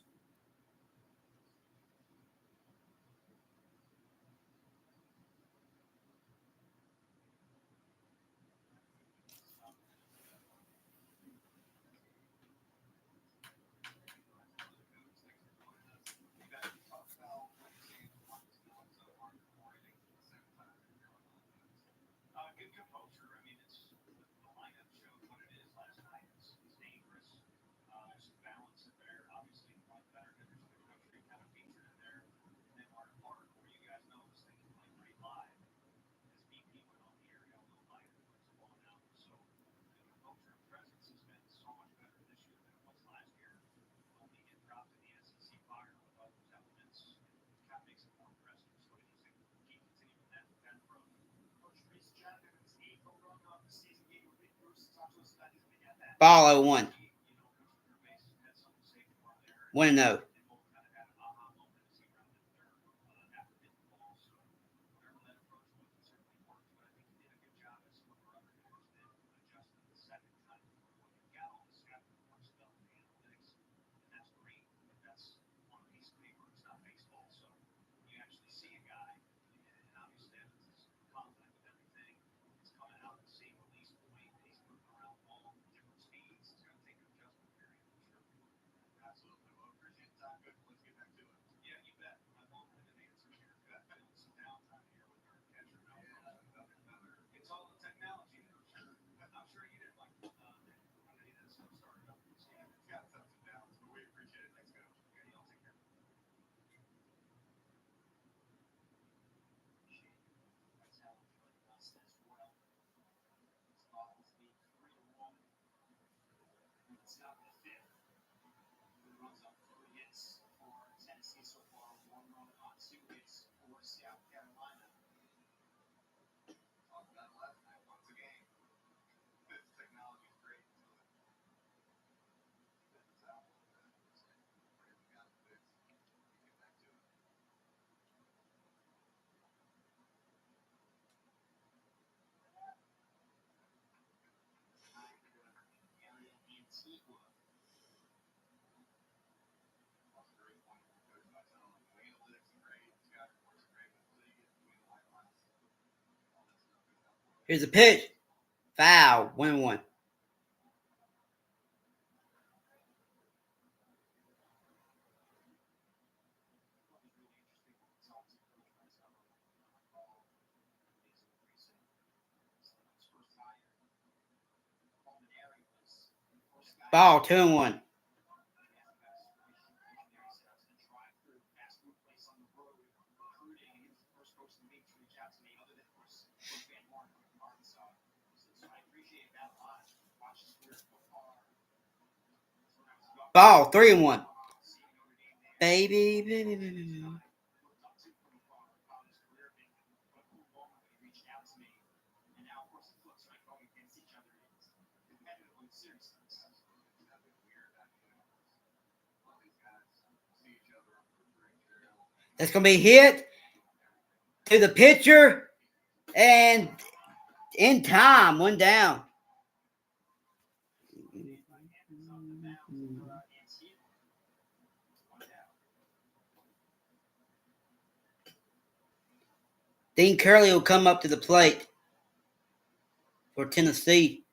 Good composure. I mean, it's the lineup showed what it is last night. It's dangerous. There's some balance in there. Obviously, one of the better hitters in the country kind of featured in there. And then Mark Clark, where you guys know this thing is playing pretty live. His BP went on the air, got a little lighter when it's blowing out. So the composure and presence has been so much better this year than it was last year. Only get dropped in the SEC fire with all those elements. It kind of makes it more impressive. So he needs to keep continuing that approach. Coach Reese Chapman is 8 overall off the season game with Big Bruce. Talk to us about his big at that. Ball 0-1. You know, Coach Gervais had something to say for him there. 1-0. They both kind of had an aha moment as he rounded third after hitting the ball. So whatever that approach was, it certainly worked. But I think he did a good job, as some of our other hitters did, adjusting the second time when you got all this stuff that works well in the analytics. And that's great. But that's on a piece of paper. It's not baseball. So you actually see a guy, and obviously Evans is confident with everything. He's coming out at the same release point, and he's moving around the ball at different speeds. It's going to take an adjustment period for sure. Absolutely. Well, appreciate the time. Good. Let's get back to it. Yeah, you bet. My long-winded answer here. Got some downtime here with our catcher. It's all the technology there. I'm sure you didn't like any of this stuff started up. Yeah, it's got ups and downs, but we appreciate it. Thanks, Coach. Okay, y'all take care. That's how we joined us as well. It's off to be 3-1. It's not the fifth. It runs up 3 hits for Tennessee so far. 1 run on 2 hits for South Carolina. Talked about it last night. Once a game. This technology is great. That's out. We got it fixed. Get back to it. Area Antigua. That's a great point. Coach by telling them the analytics are great. Scott reports are great, but until you get between the white lines, all that stuff is out for Here's a pitch. Foul. 1-1. Ball 2-1. Ball 3-1. Baby. That's going to be hit to the pitcher and in time, 1 down. Dean Curley will come up to the plate. for Tennessee.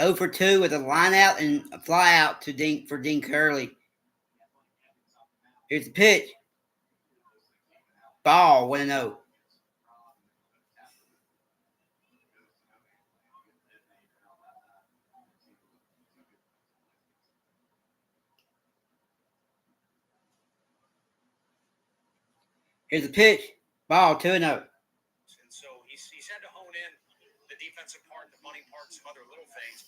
Oh for 2 with a line out and a fly out to Dean Curley. Here's the pitch. Ball 1-0. Here's the pitch. Ball 2-0. And so he's had to hone in the defensive part, the bunting part, some other little things.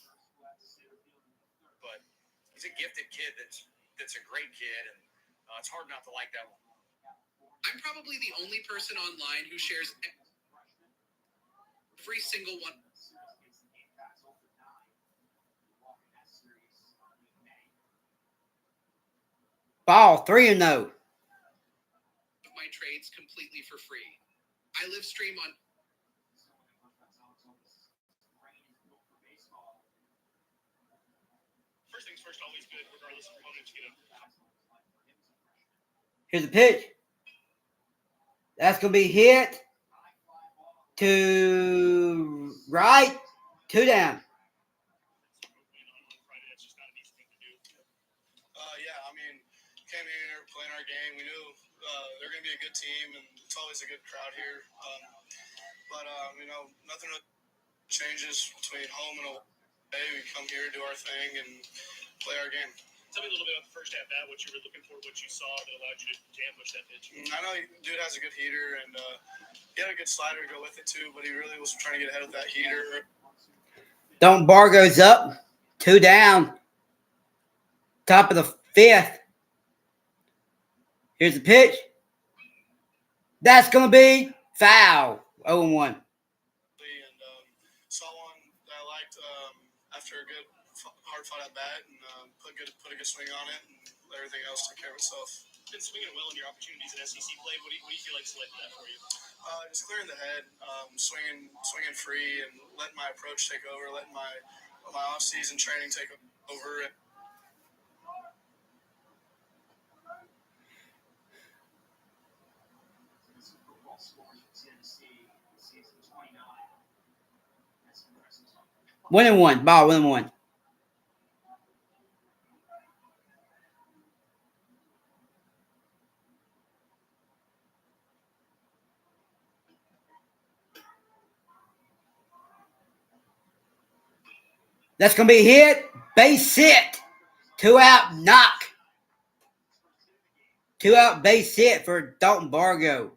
But he's a gifted kid that's a great kid, and it's hard not to like that one. I'm probably the only person online who shares every single one. Ball 3-0. My trades completely for free. I live stream on. First things first, always good, regardless of opponents. Here's the pitch. That's going to be hit to right, 2 down. Yeah, I mean, came here playing our game. We knew they're going to be a good team, and it's always a good crowd here. But nothing really changes between home and away. We come here, do our thing, and play our game. Tell me a little bit about the first at bat, what you were looking for, what you saw that allowed you to ambush that pitch. I know dude has a good heater, and he had a good slider to go with it too, but he really was trying to get ahead of that heater. Dalton Bargo's up, 2 down. Top of the 5th. Here's the pitch. That's going to be foul. 0-1. And saw one that I liked after a good hard fought at bat, and put a good swing on it, and everything else took care of itself. Been swinging well in your opportunities in SEC play. What do you feel like led to that for you? Just clearing the head, swinging free, and letting my approach take over, letting my off-season training take over. One and one. Ball 1-1. That's going to be hit. Base hit. 2 out knock. 2 out base hit for Dalton Bargo.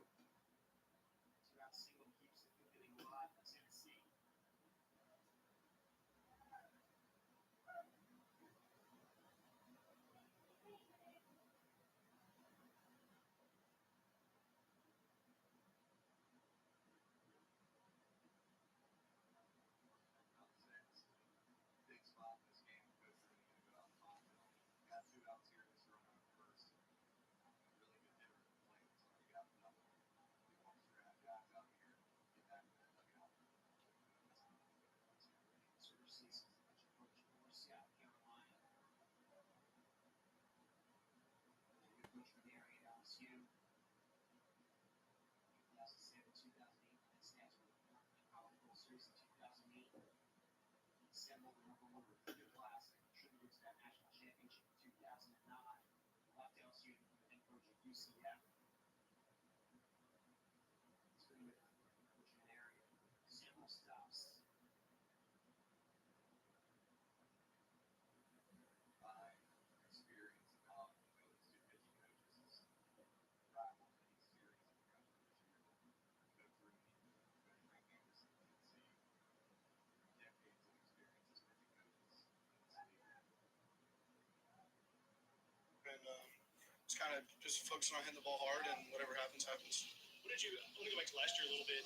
Just kind of just focusing on hitting the ball hard, and whatever happens, happens. What did you? I want to go back to last year a little bit.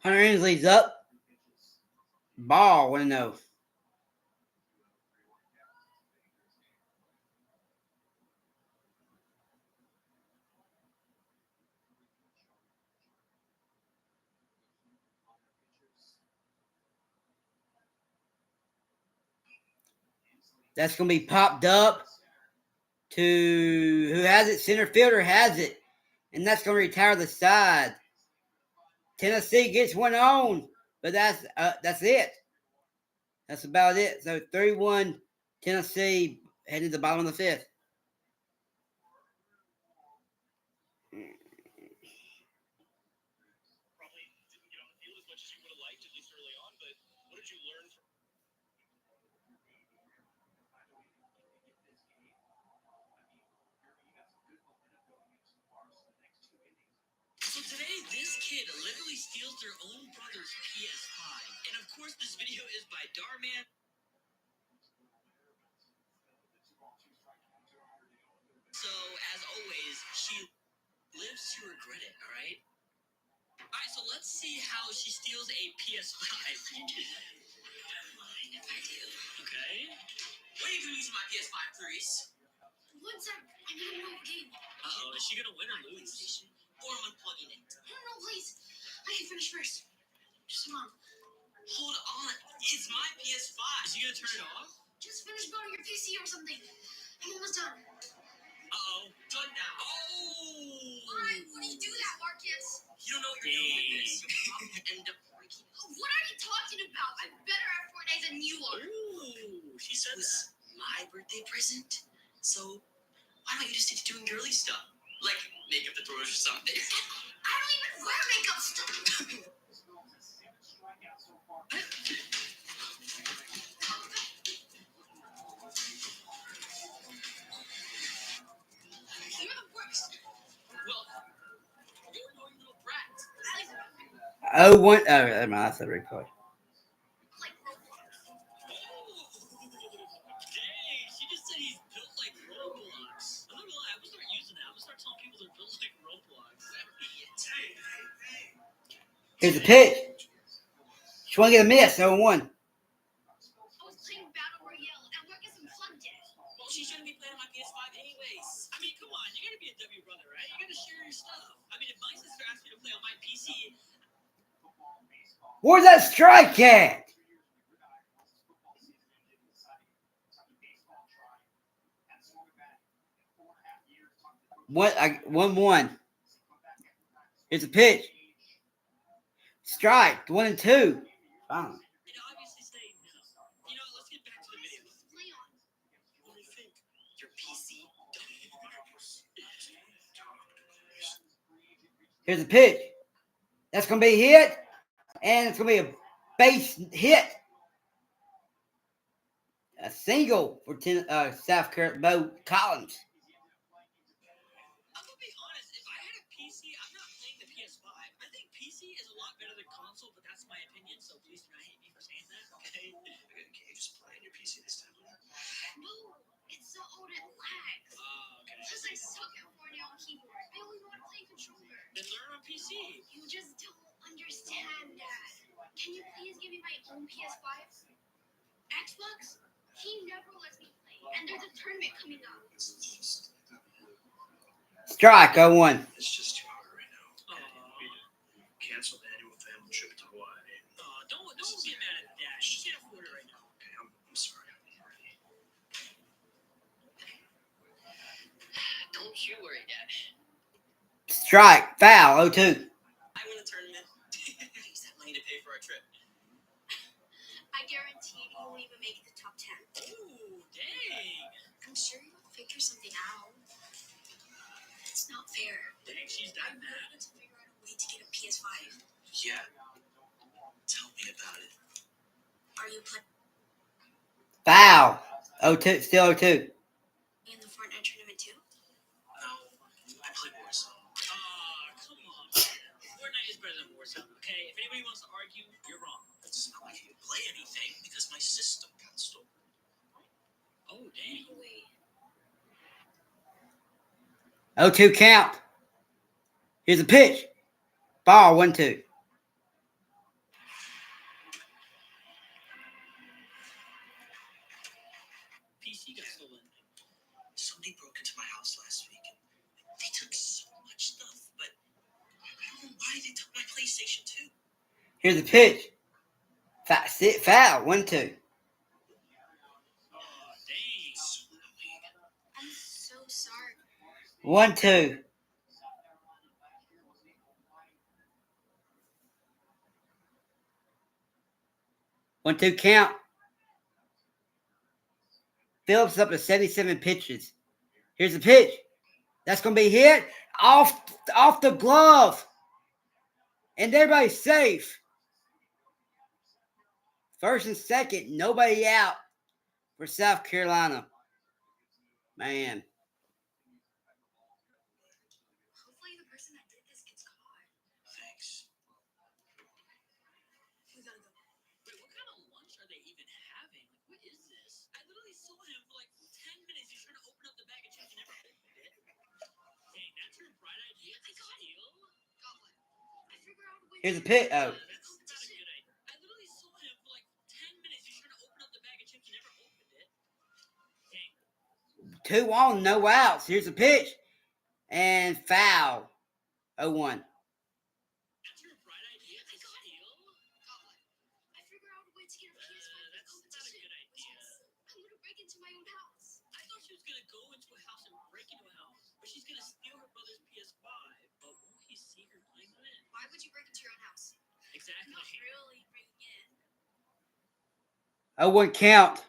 Hunter Ensley's up. Ball 1-0. That's going to be popped up to who has it? Center fielder has it. And that's going to retire the side. Tennessee gets one on, but that's it. That's about it. So 3-1 Tennessee heading to the bottom of the fifth. Probably didn't get on the field as much as you would have liked, at least early on, but what did you learn from So today, this kid literally steals their own brother's PS5. And of course, this video is by Darman. So, as always, she lives to regret it, alright? Alright, so let's see how she steals a PS5. Mind if I do? Okay. What are you doing using my PS5, Clarice? One sec, I need to know a game. Uh-oh, is she gonna win or lose? Or am I unplugging it? No, please. I can finish first. Just come on. Hold on, it's my PS5. Is she gonna turn it off? Just finish building your PC or something. I'm almost done. Uh-oh, done now. Oh! Why would you do that, Marcus? You don't know what you're doing with this. You'll probably end up breaking it. What are you talking about? I'm better at Fortnite than you are. Ooh, she said that. My birthday present. So, why don't you just stick to doing girly stuff? Like makeup tutorials or something. I don't even wear makeup stuff. You're the worst. Well, you're no little brat. I like 0-1. Oh, that's a replay. Roblox. Dang, she just said he's built like Roblox. I'm not gonna lie, I'm gonna start using that. I'm gonna start telling people they're built like Roblox. Whatever, idiot. Here's the pitch. She want to get a miss. 0-1. I was playing Battle Royale and Marcus unplugged it. Well, she shouldn't be playing on my PS5 anyways. I mean, come on, you gotta be a W brother, right? You gotta share your stuff. I mean, if my sister asked me to play on my PC, Where's that strike at? What? 1-1. Here's a pitch. Strike. 1-2. Fine. you know, obviously say no. You know, let's get back to the video. Leon. What do you think? Your PC? Here's a pitch. That's going to be hit. And it's going to be a base hit. A single for South Carolina, Bo Collins. I'm gonna be honest, if I had a PC, I'm not playing the PS5. I think PC is a lot better than console, but that's my opinion, so please do not hate me for saying that, okay? Can you just play on your PC this time? No, it's so old it lags. Oh, okay. Plus, I suck at Fortnite on keyboard. I only know how to play controller. Then learn on PC. You just don't understand that. Can you please give me my own PS5? Xbox? He never lets me play. And there's a tournament coming up. Strike. 0-1. It's just too hard right now. Cancel the annual family trip to Hawaii. Don't get mad at that. She can't afford it right now. Okay, I'm sorry. Don't you worry, Dad. Strike. Foul. 0-2. I win a tournament. Use that money to pay for our trip. I guarantee you won't even make the top 10. Ooh, dang. I'm sure you'll figure something out. It's not fair. Dang, she's I that mad. wanted to figure out a way to get a PS5. Yeah. Tell me about it. Are you playing Foul. 0-2. Still 0-2. in the Fortnite tournament too? No, I play Warzone. Come on. Fortnite is better than Warzone, okay? If anybody wants to argue, you're wrong. It's not like I can play anything because my system got stolen. Oh, dang. Wait. 0-2 count. Here's a pitch. Ball. 1-2. PC got stolen. Somebody broke into my house last week and they took so much stuff, but I don't know why they took my PlayStation 2. Here's a pitch. Foul. 1-2. Dang. sorry. 1-2. One, two count. Phillips up to 77 pitches. Here's the pitch. That's going to be hit off the glove. And everybody's safe. First and second, nobody out for South Carolina. Man. Hopefully the person that did this gets caught. Thanks. We gotta go. Wait, what kind of lunch are they even having? Like, what is this? I literally saw him for like 10 minutes. He's trying to open up the bag of chips and never opened it. Dang, that's your bright idea to steal? Got one. I figured out a way. Here's the pitch. Oh. That's not a good idea. I literally saw him for like 10 minutes. He's trying to open up the bag of chips and never opened it. Dang. 2 on, no outs. Here's the pitch. And foul. 0-1. That's your bright idea to steal? Got one. I figured out a way to get a PS5 That's not a competition. good idea. I'm gonna break into my own house. I thought she was gonna go into a house and break into a house, but she's gonna steal her brother's PS5. But won't he see her playing with it? Why would you break into your own house? Exactly. Not really breaking in. 0-1 count.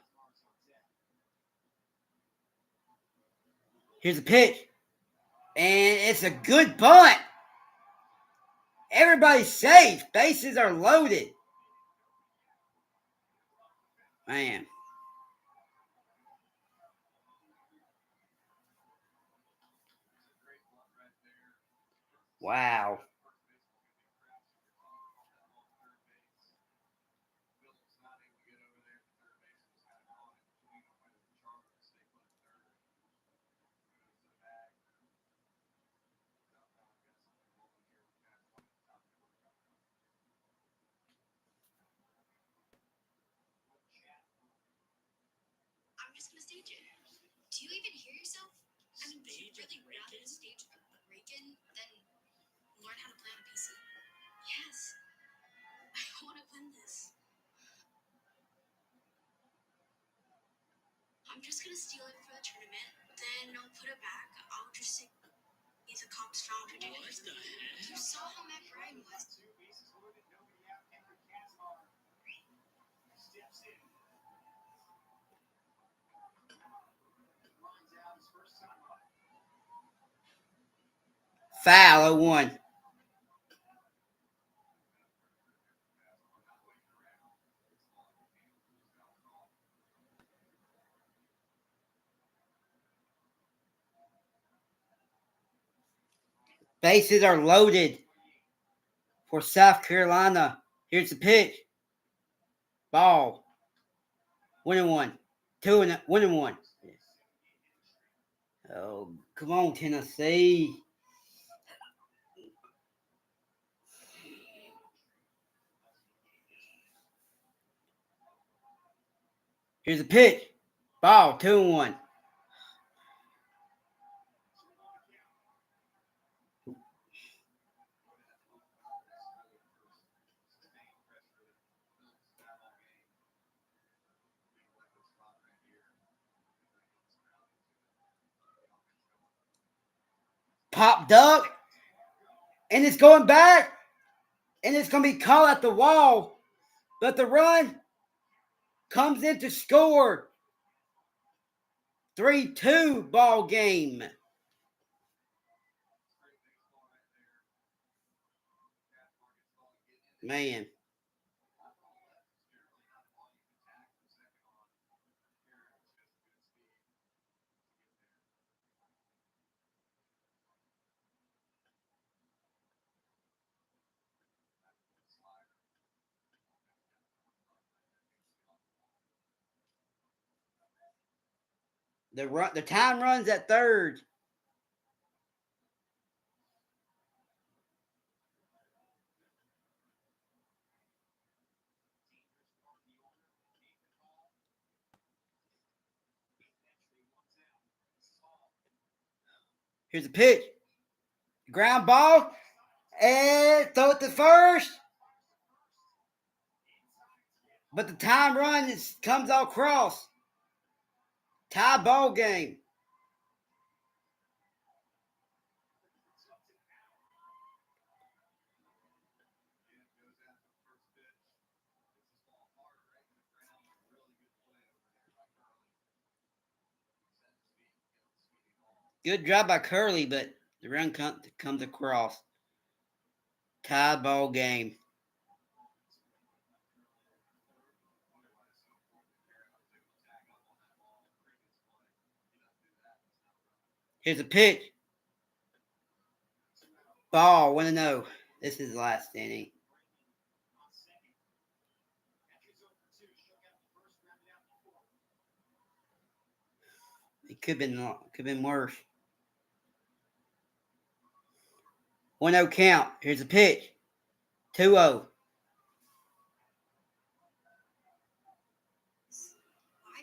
Here's the pitch. And it's a good bunt. Everybody's safe. Bases are loaded. Man. Wow. I'm just gonna stage it. Do you even hear yourself? I mean, do you Stage a really rather break-in? stage a break-in than learn how to play on a PC? Yes. I want to win this. I'm just gonna steal it for the tournament, then I'll put it back. I'll just say he's a comp strong ridiculous. What the heck? You saw how Matt Ryan was. Foul. 0-1. Bases are loaded for South Carolina. Here's the pitch. Ball. 1-1. 1-1. Oh, come on, Tennessee. Here's the pitch. Ball. 2-1. Pop duck. And it's going back. And it's going to be called at the wall. But the run comes in to score. 3-2 ball game. Man. The time runs at third. Here's the pitch. Ground ball. And throw it to first. But the time run comes all across. Tie ball game. Good drive by Curley, but the run comes across. Tie ball game. Here's a pitch. Ball, 1-0. This is the last inning. It could have been worse. 1-0 count. Here's a pitch. 2-0. Why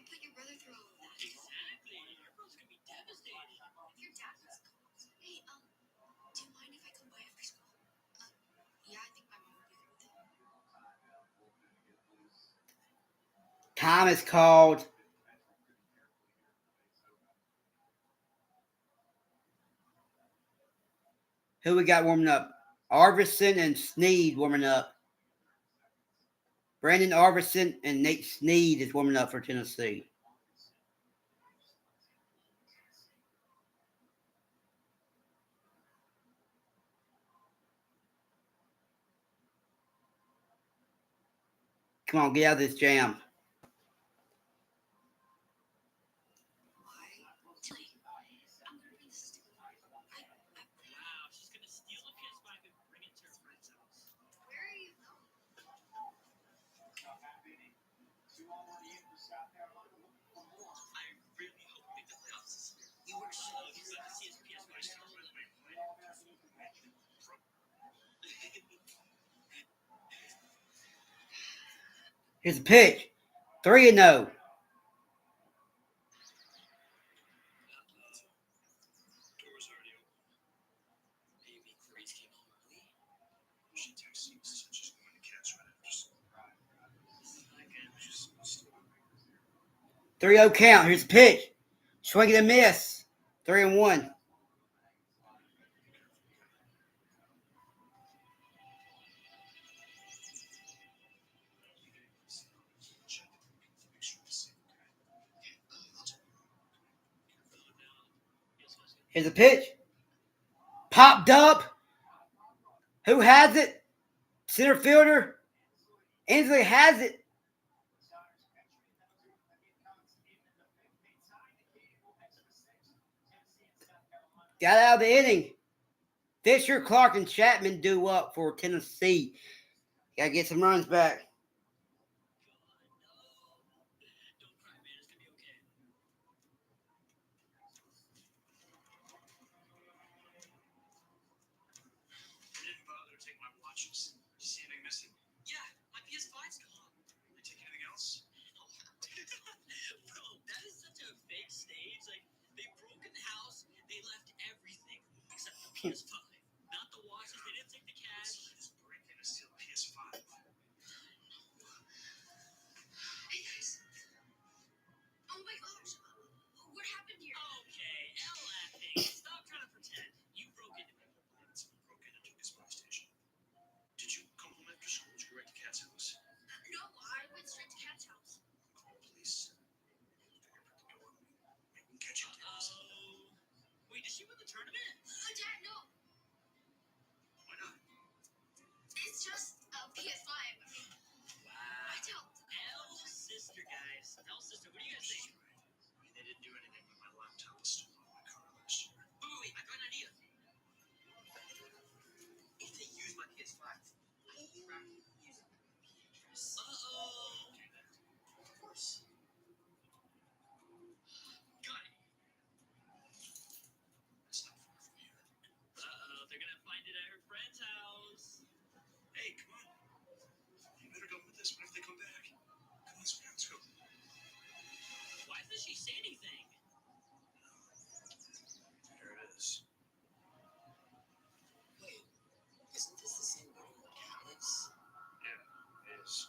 put your brother through all of that? Exactly. Your brother's gonna be devastated. If your dad was called. Hey, do you mind if I come by after school? Yeah, I think my mom would be good with it. Time is called. Who we got warming up? Arvidsson and Sneed warming up. Brandon Arvidsson and Nate Sneed is warming up for Tennessee. Come on, get out of this jam. I'm gonna bring this to Wow, she's gonna steal a PS5 and bring it to her friend's house. Where are you going? I really hope we make the playoffs this year. You were so excited to see his PS5 stolen. Here's a pitch. 3-0. Doors already open. Maybe Grace came home early. She texted me, said she's going to catch right after school. This is not good. She's still 3-0 count. Here's a pitch. Swing and a miss. 3-1. Here's a pitch. Popped up. Who has it? Center fielder. Ainsley has it. Got out of the inning. Fisher, Clark, and Chapman do up for Tennessee. Gotta get some runs back. Don't cry, man. It's gonna be okay. I didn't bother to take my watches. Did you see anything missing? Yeah, my PS5's gone. Did they take anything else? Bro, that is such a fake stage. Like, they broke in the house, they left everything except the PS5. Not the watches, they didn't take the cash. Just break in and steal a PS5. Hey guys. Oh my gosh. What happened here? Okay, L laughing. Stop trying to pretend. You broke into it. Someone broke in and took his PlayStation. Did you come home after school? Did you go right to Cat's house? No, I went straight to Cat's house. Call the police. Fingerprint the door. We can catch you. Uh-oh. Wait, did she win the tournament? Dad, no. Why not? It's just a PS5. I mean, Wow. I don't. L's sister, guys. L's sister, what do you guys think? I mean, they didn't do anything, but my laptop was stolen in my car last year. Wait, I got an idea. If they use my PS5, I can track them using the address. Uh-oh. Of course. Got it. That's not far from here. Uh-oh, they're gonna find it at her friend's house. Hey, come on. You better go with us. What if they come back? Come on, Sabrina, let's go. Why doesn't she say anything? Here it is. Wait, isn't this the same building that Cat lives? Yeah, it is.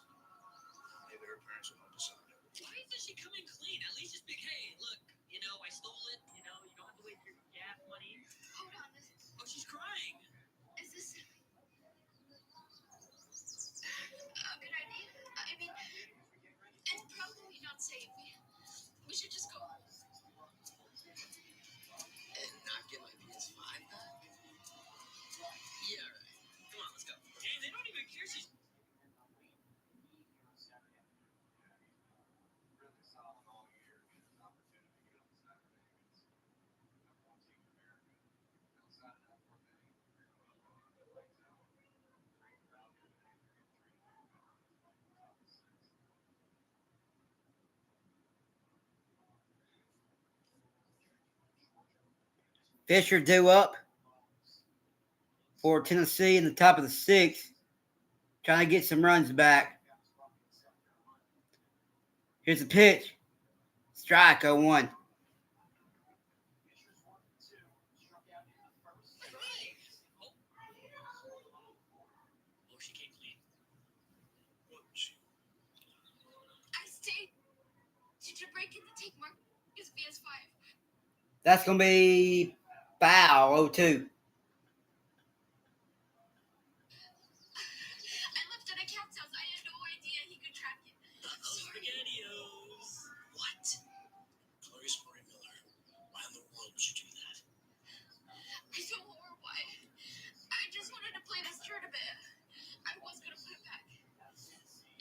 Maybe her parents will help us out. Why isn't she coming clean? At least just be, hey, look, you know, I stole it. You know, you don't have to wait for your gas money. Hold on. Oh, she's crying. Is this a good idea? I mean, it's probably not safe. We should just go home. And not Fisher due up for Tennessee in the top of the sixth, trying to get some runs back. Here's the pitch. Strike 0-1. Oh, she came clean. I stayed to break in to take Marcus PS5. That's going to be foul 0-2. I left at a cat's house. I had no idea he could track it. SpaghettiOs. What? Clarice Marie Miller. Why in the world would you do that? I don't know why. I just wanted to play this tournament. I was gonna put it back.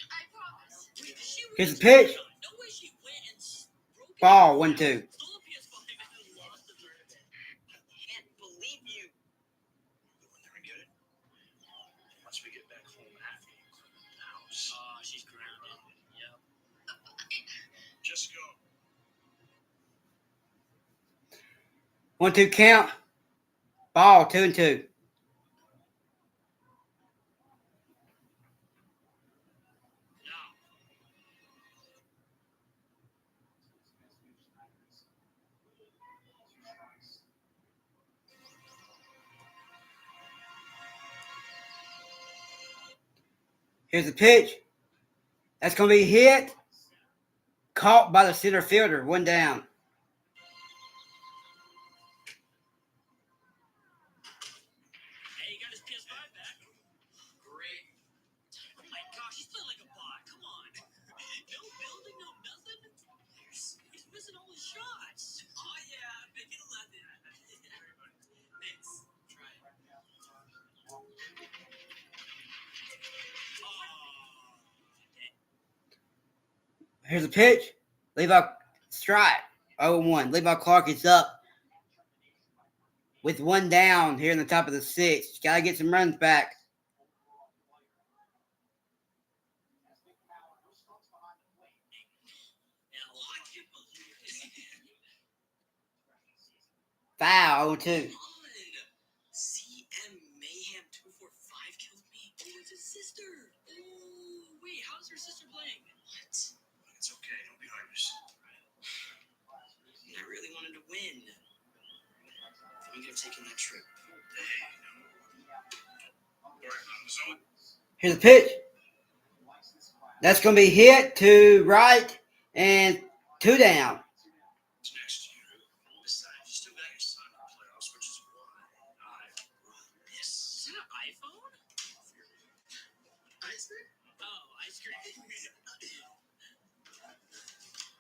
I promise. Wait, did she Here's the really pitch. No way she went and broke it. Ball 1-2. Stole a PS5 and lost the tournament. I can't believe you. Go in there and get it. Once we get back home after you clean the house. Oh, she's grounded. Yep. Just go. 1-2 count. Ball 2-2. Now. Here's the pitch. That's going to be hit. Caught by the center fielder. 1 down. Hey, he got his PS5 back. Great. Oh my gosh, he's playing like a bot. Come on. No building, no nothing. He's missing all his shots. Oh yeah, make it 11. Thanks. Try it. Oh. Here's the pitch. Levi strike 0-1. Levi Clark is up with 1 down here in the top of the sixth. Got to get some runs back. Now, I can't believe it. Foul 0-2. CM Mayhem 245 killed me. Oh, it's his sister. Oh, wait, how's her sister playing? What? It's okay. Don't be nervous. I really wanted to win. We could have taken that trip. All right, I'm zone. Here's the pitch. That's going to be hit to right and 2 down. It's next to you. Besides, you still got your son in the playoffs, which is why I run this. Is that an iPhone? Ice cream? Oh, ice cream.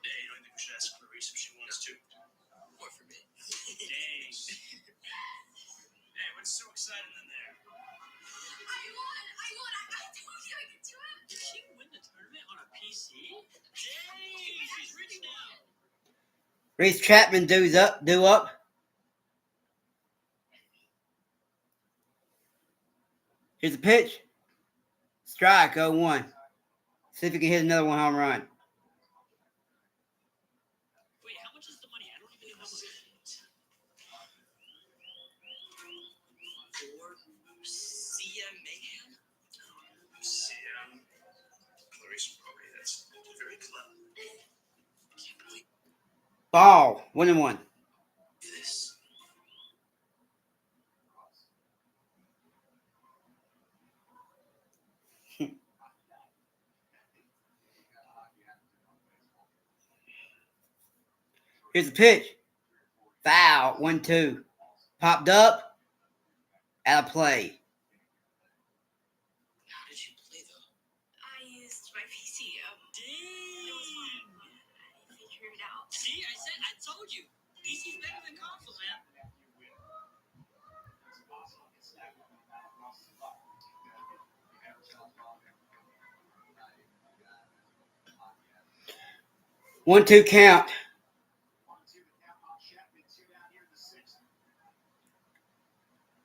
Hey, you don't think we should ask Clarice if she wants to? Or for me. Dang. Hey, what's so exciting in there? I won! I told you I could do it! Did she win the tournament on a PC? Dang, she's rich now. Reese Chapman due up. Here's the pitch. Strike 0-1. See if he can hit another one home run. Wait, how much is the money? I don't even know how much. For CM Mayhem? CM. Clarice Brody, that's very clever. I can't believe Ball 1-1. this. Here's the pitch. Foul 1-2. Popped up. Out of play. How did you play though? I used my PC. Dang. I figured it out. See, I told you. PC's better than console, man. One, two count.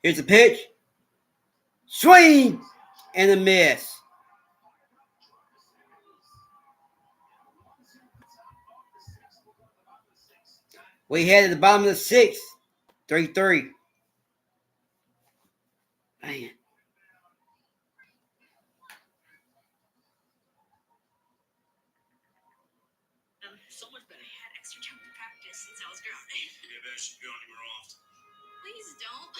Here's the pitch. Swing and a miss. We head to the bottom of the sixth. 3-3. Man. So much better. I had extra time to practice since I was grounded. Maybe I should be on you more often. Please don't.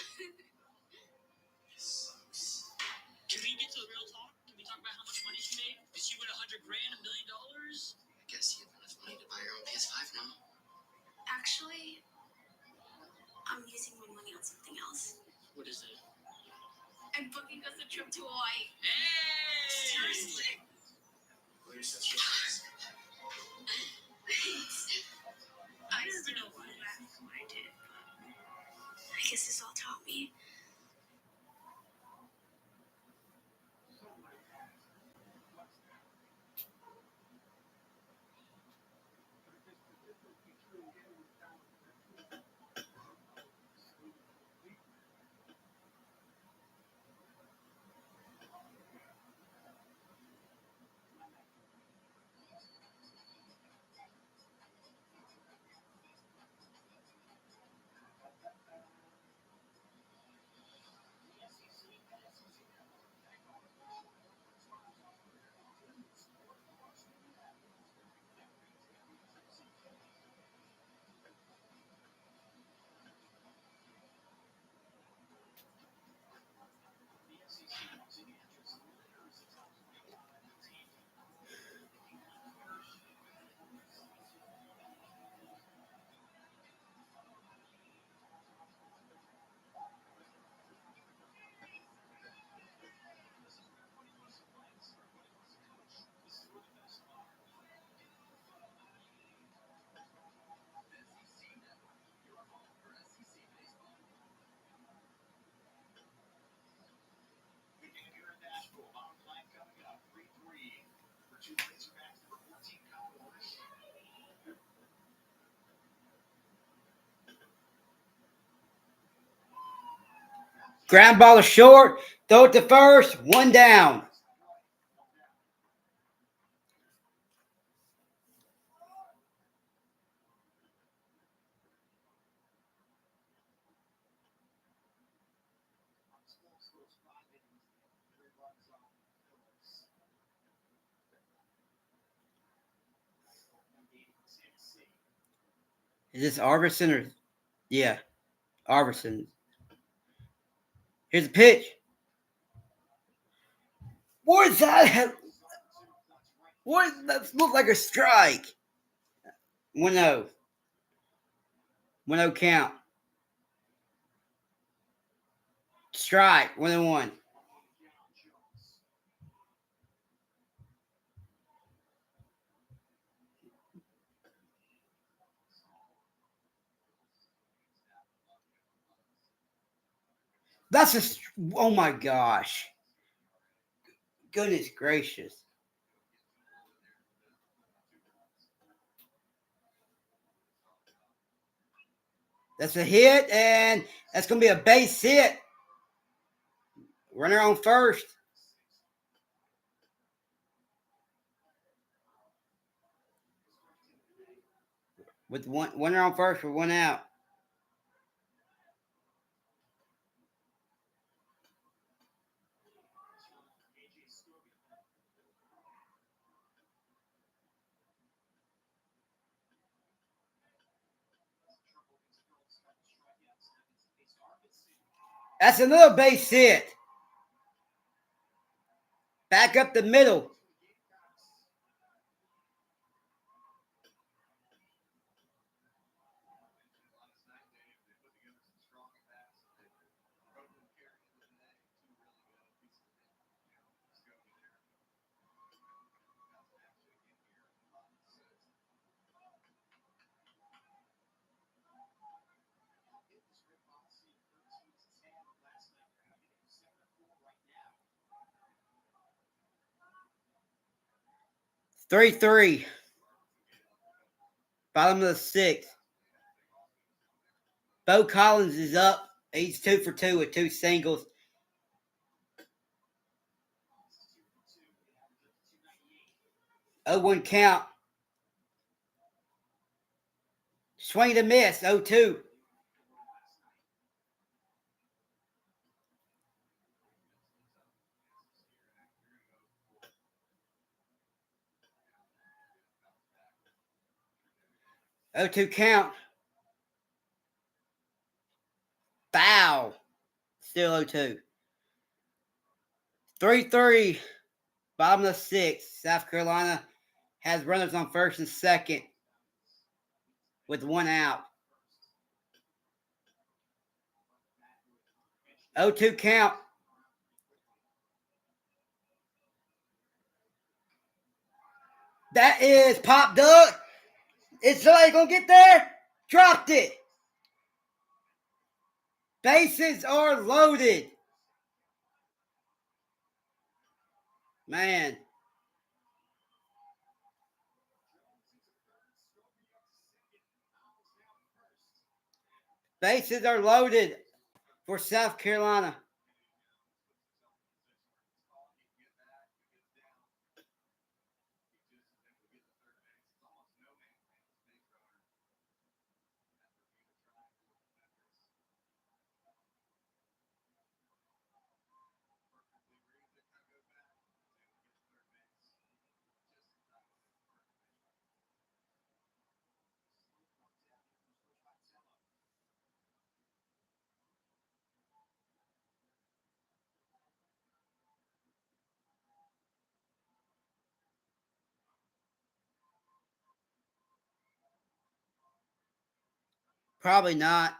Sucks. Can we get to the real talk? Can we talk about how much money she made? Did she win $100,000, $1 million? I guess you have enough money to buy your own PS5 now. Actually, I'm using my money on something else. What is it? I'm booking us a trip to Hawaii. Hey! Seriously? Please, that's your Thanks. I I still don't know why. laugh at what I did, but I guess this all taught me. Ground ball is short. Throw it to first. 1 down. Is this Arvidsson or? Yeah, Arvidsson. Here's a pitch. What is that? What? That looked like a strike. 1-0. 1-0 count. Strike. 1-1. That's a. Oh my gosh. Goodness gracious. That's a hit, and that's going to be a base hit. Runner on first. With one runner on first for 1 out. That's another base hit. Back up the middle. Three, 3. Bottom of the 6th. Bo Collins is up. He's 2 for 2 with 2 singles. Oh, 1 count. Swing to miss. 0-2. 0-2 count. Foul. Still 0-2. 3-3. Bottom of the sixth. South Carolina has runners on first and second with one out. 0-2 count. That is popped up. Is somebody going to get there? Dropped it. Bases are loaded. Man. Bases are loaded for South Carolina. Probably not.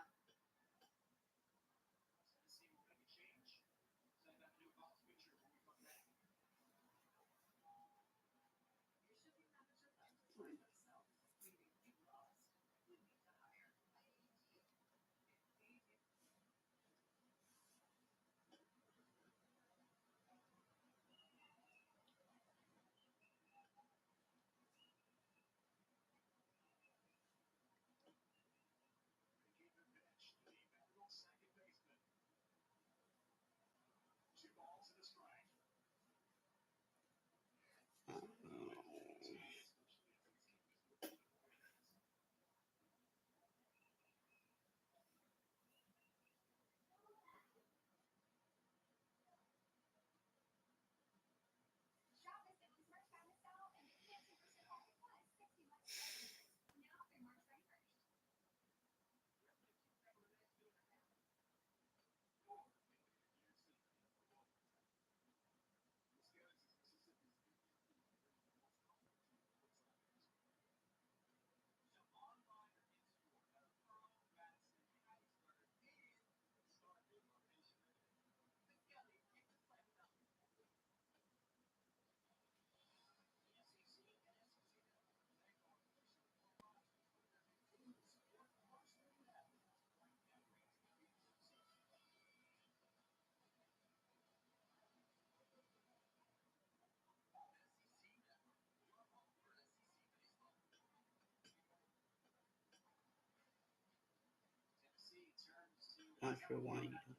Not sure why you don't.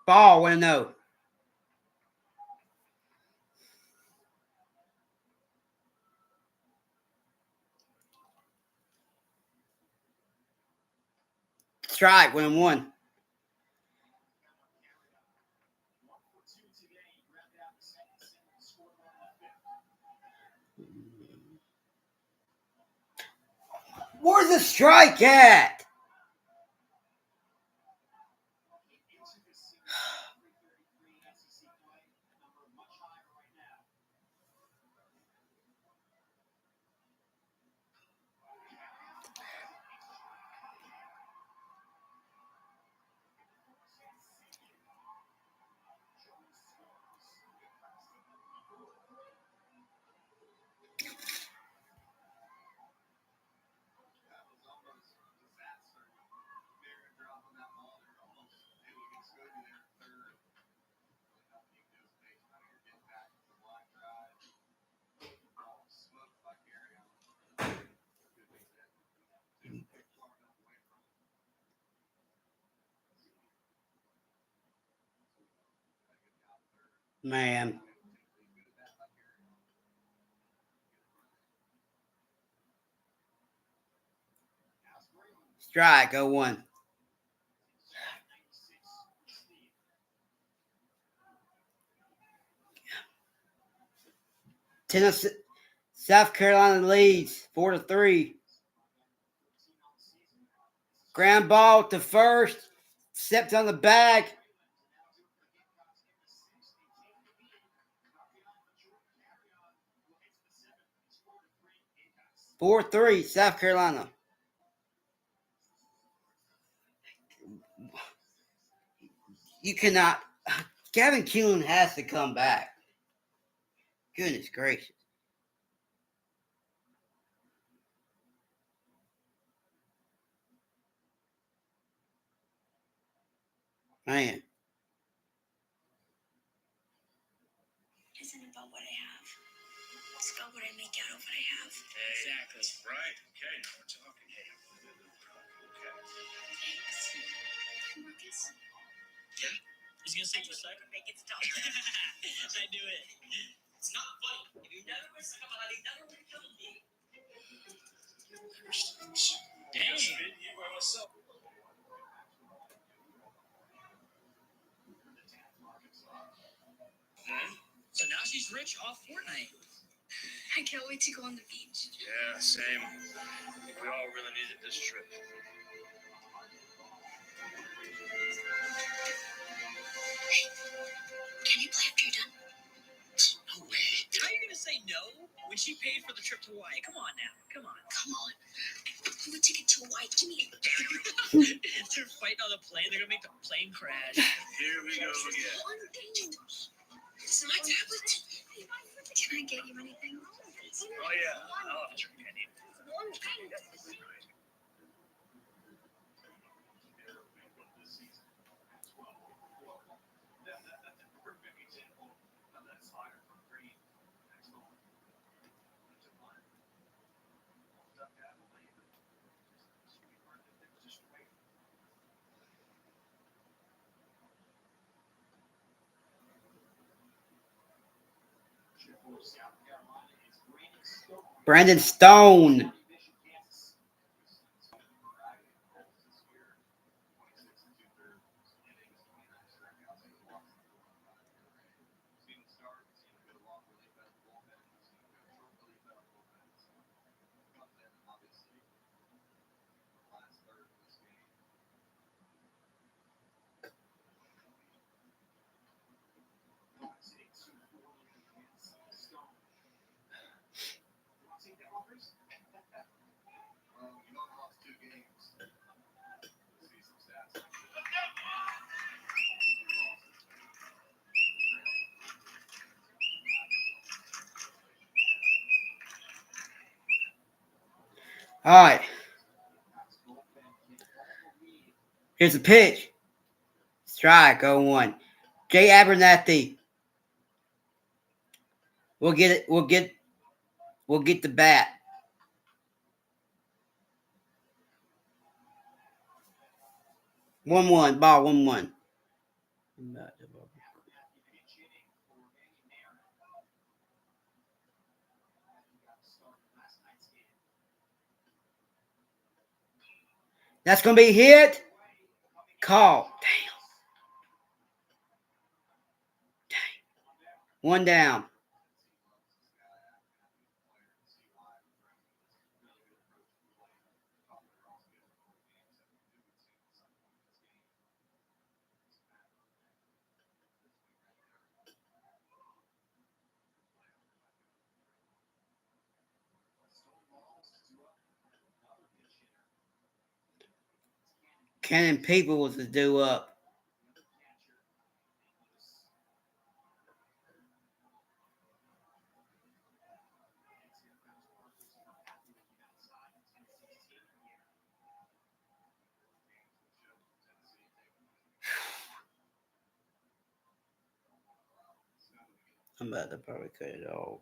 Ball 1-0. Strike 1-1. Where's the strike at? Man. Strike, 0-1. Tennessee, South Carolina leads 4-3. Ground ball to first. Stepped on the bag. Four, 3, South Carolina. You cannot. Gavin Keelan has to come back. Goodness gracious. Man. Isn't about what I have. It's about what I make out of what I have. Exactly. Right. Okay. Now we're talking. Hey. Okay. Thanks. Marcus? Yeah? He's gonna say you suck. Make it stop. I knew it. It's not funny. If you never was somebody, never would have killed me. Dang. So now she's rich off Fortnite. I can't wait to go on the beach. Yeah, same. I think we all really needed this trip. Can you play after you're done? No way. How are you gonna say no when she paid for the trip to Hawaii? Come on now. Come on. Come on. I'm a ticket to Hawaii. Give me it. They're fighting on the plane. They're gonna make the plane crash. Here we go again. One thing. It's my tablet. Can I get you anything? Oh yeah. I'll have a drink. I need. One thing. Brandon Stone. All right. Here's a pitch. Strike, 0-1. Jay Abernathy. We'll get it. We'll get the bat. Ball 1-1. That's gonna be hit. Call. Damn. One down. Cannon Peoples is due up. I'm about to probably cut it off.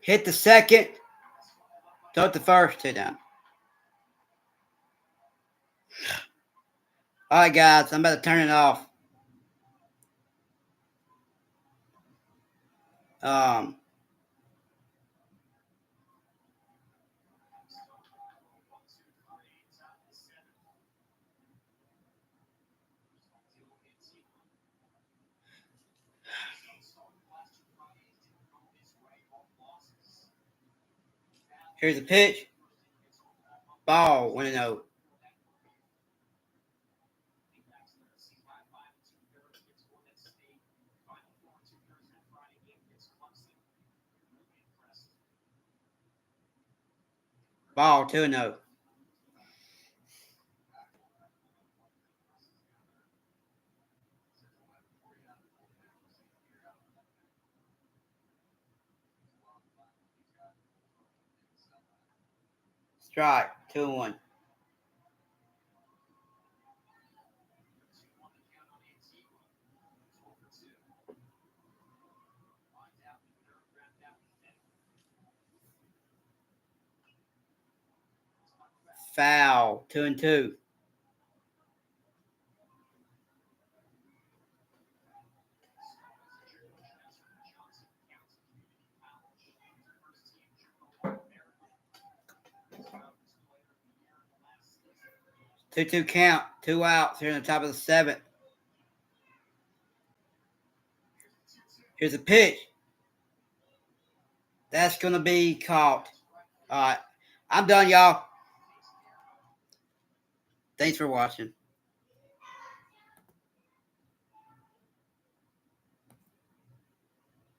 Hit the second. Throw it the first. 2 down. All right, guys. I'm about to turn it off. Here's the pitch. Ball 1-0. Ball 2-0. Strike 2-1. Foul 2-2. Two count, 2 outs here in the top of the 7th. Here's a pitch. That's going to be caught. All right. I'm done, y'all. Thanks for watching.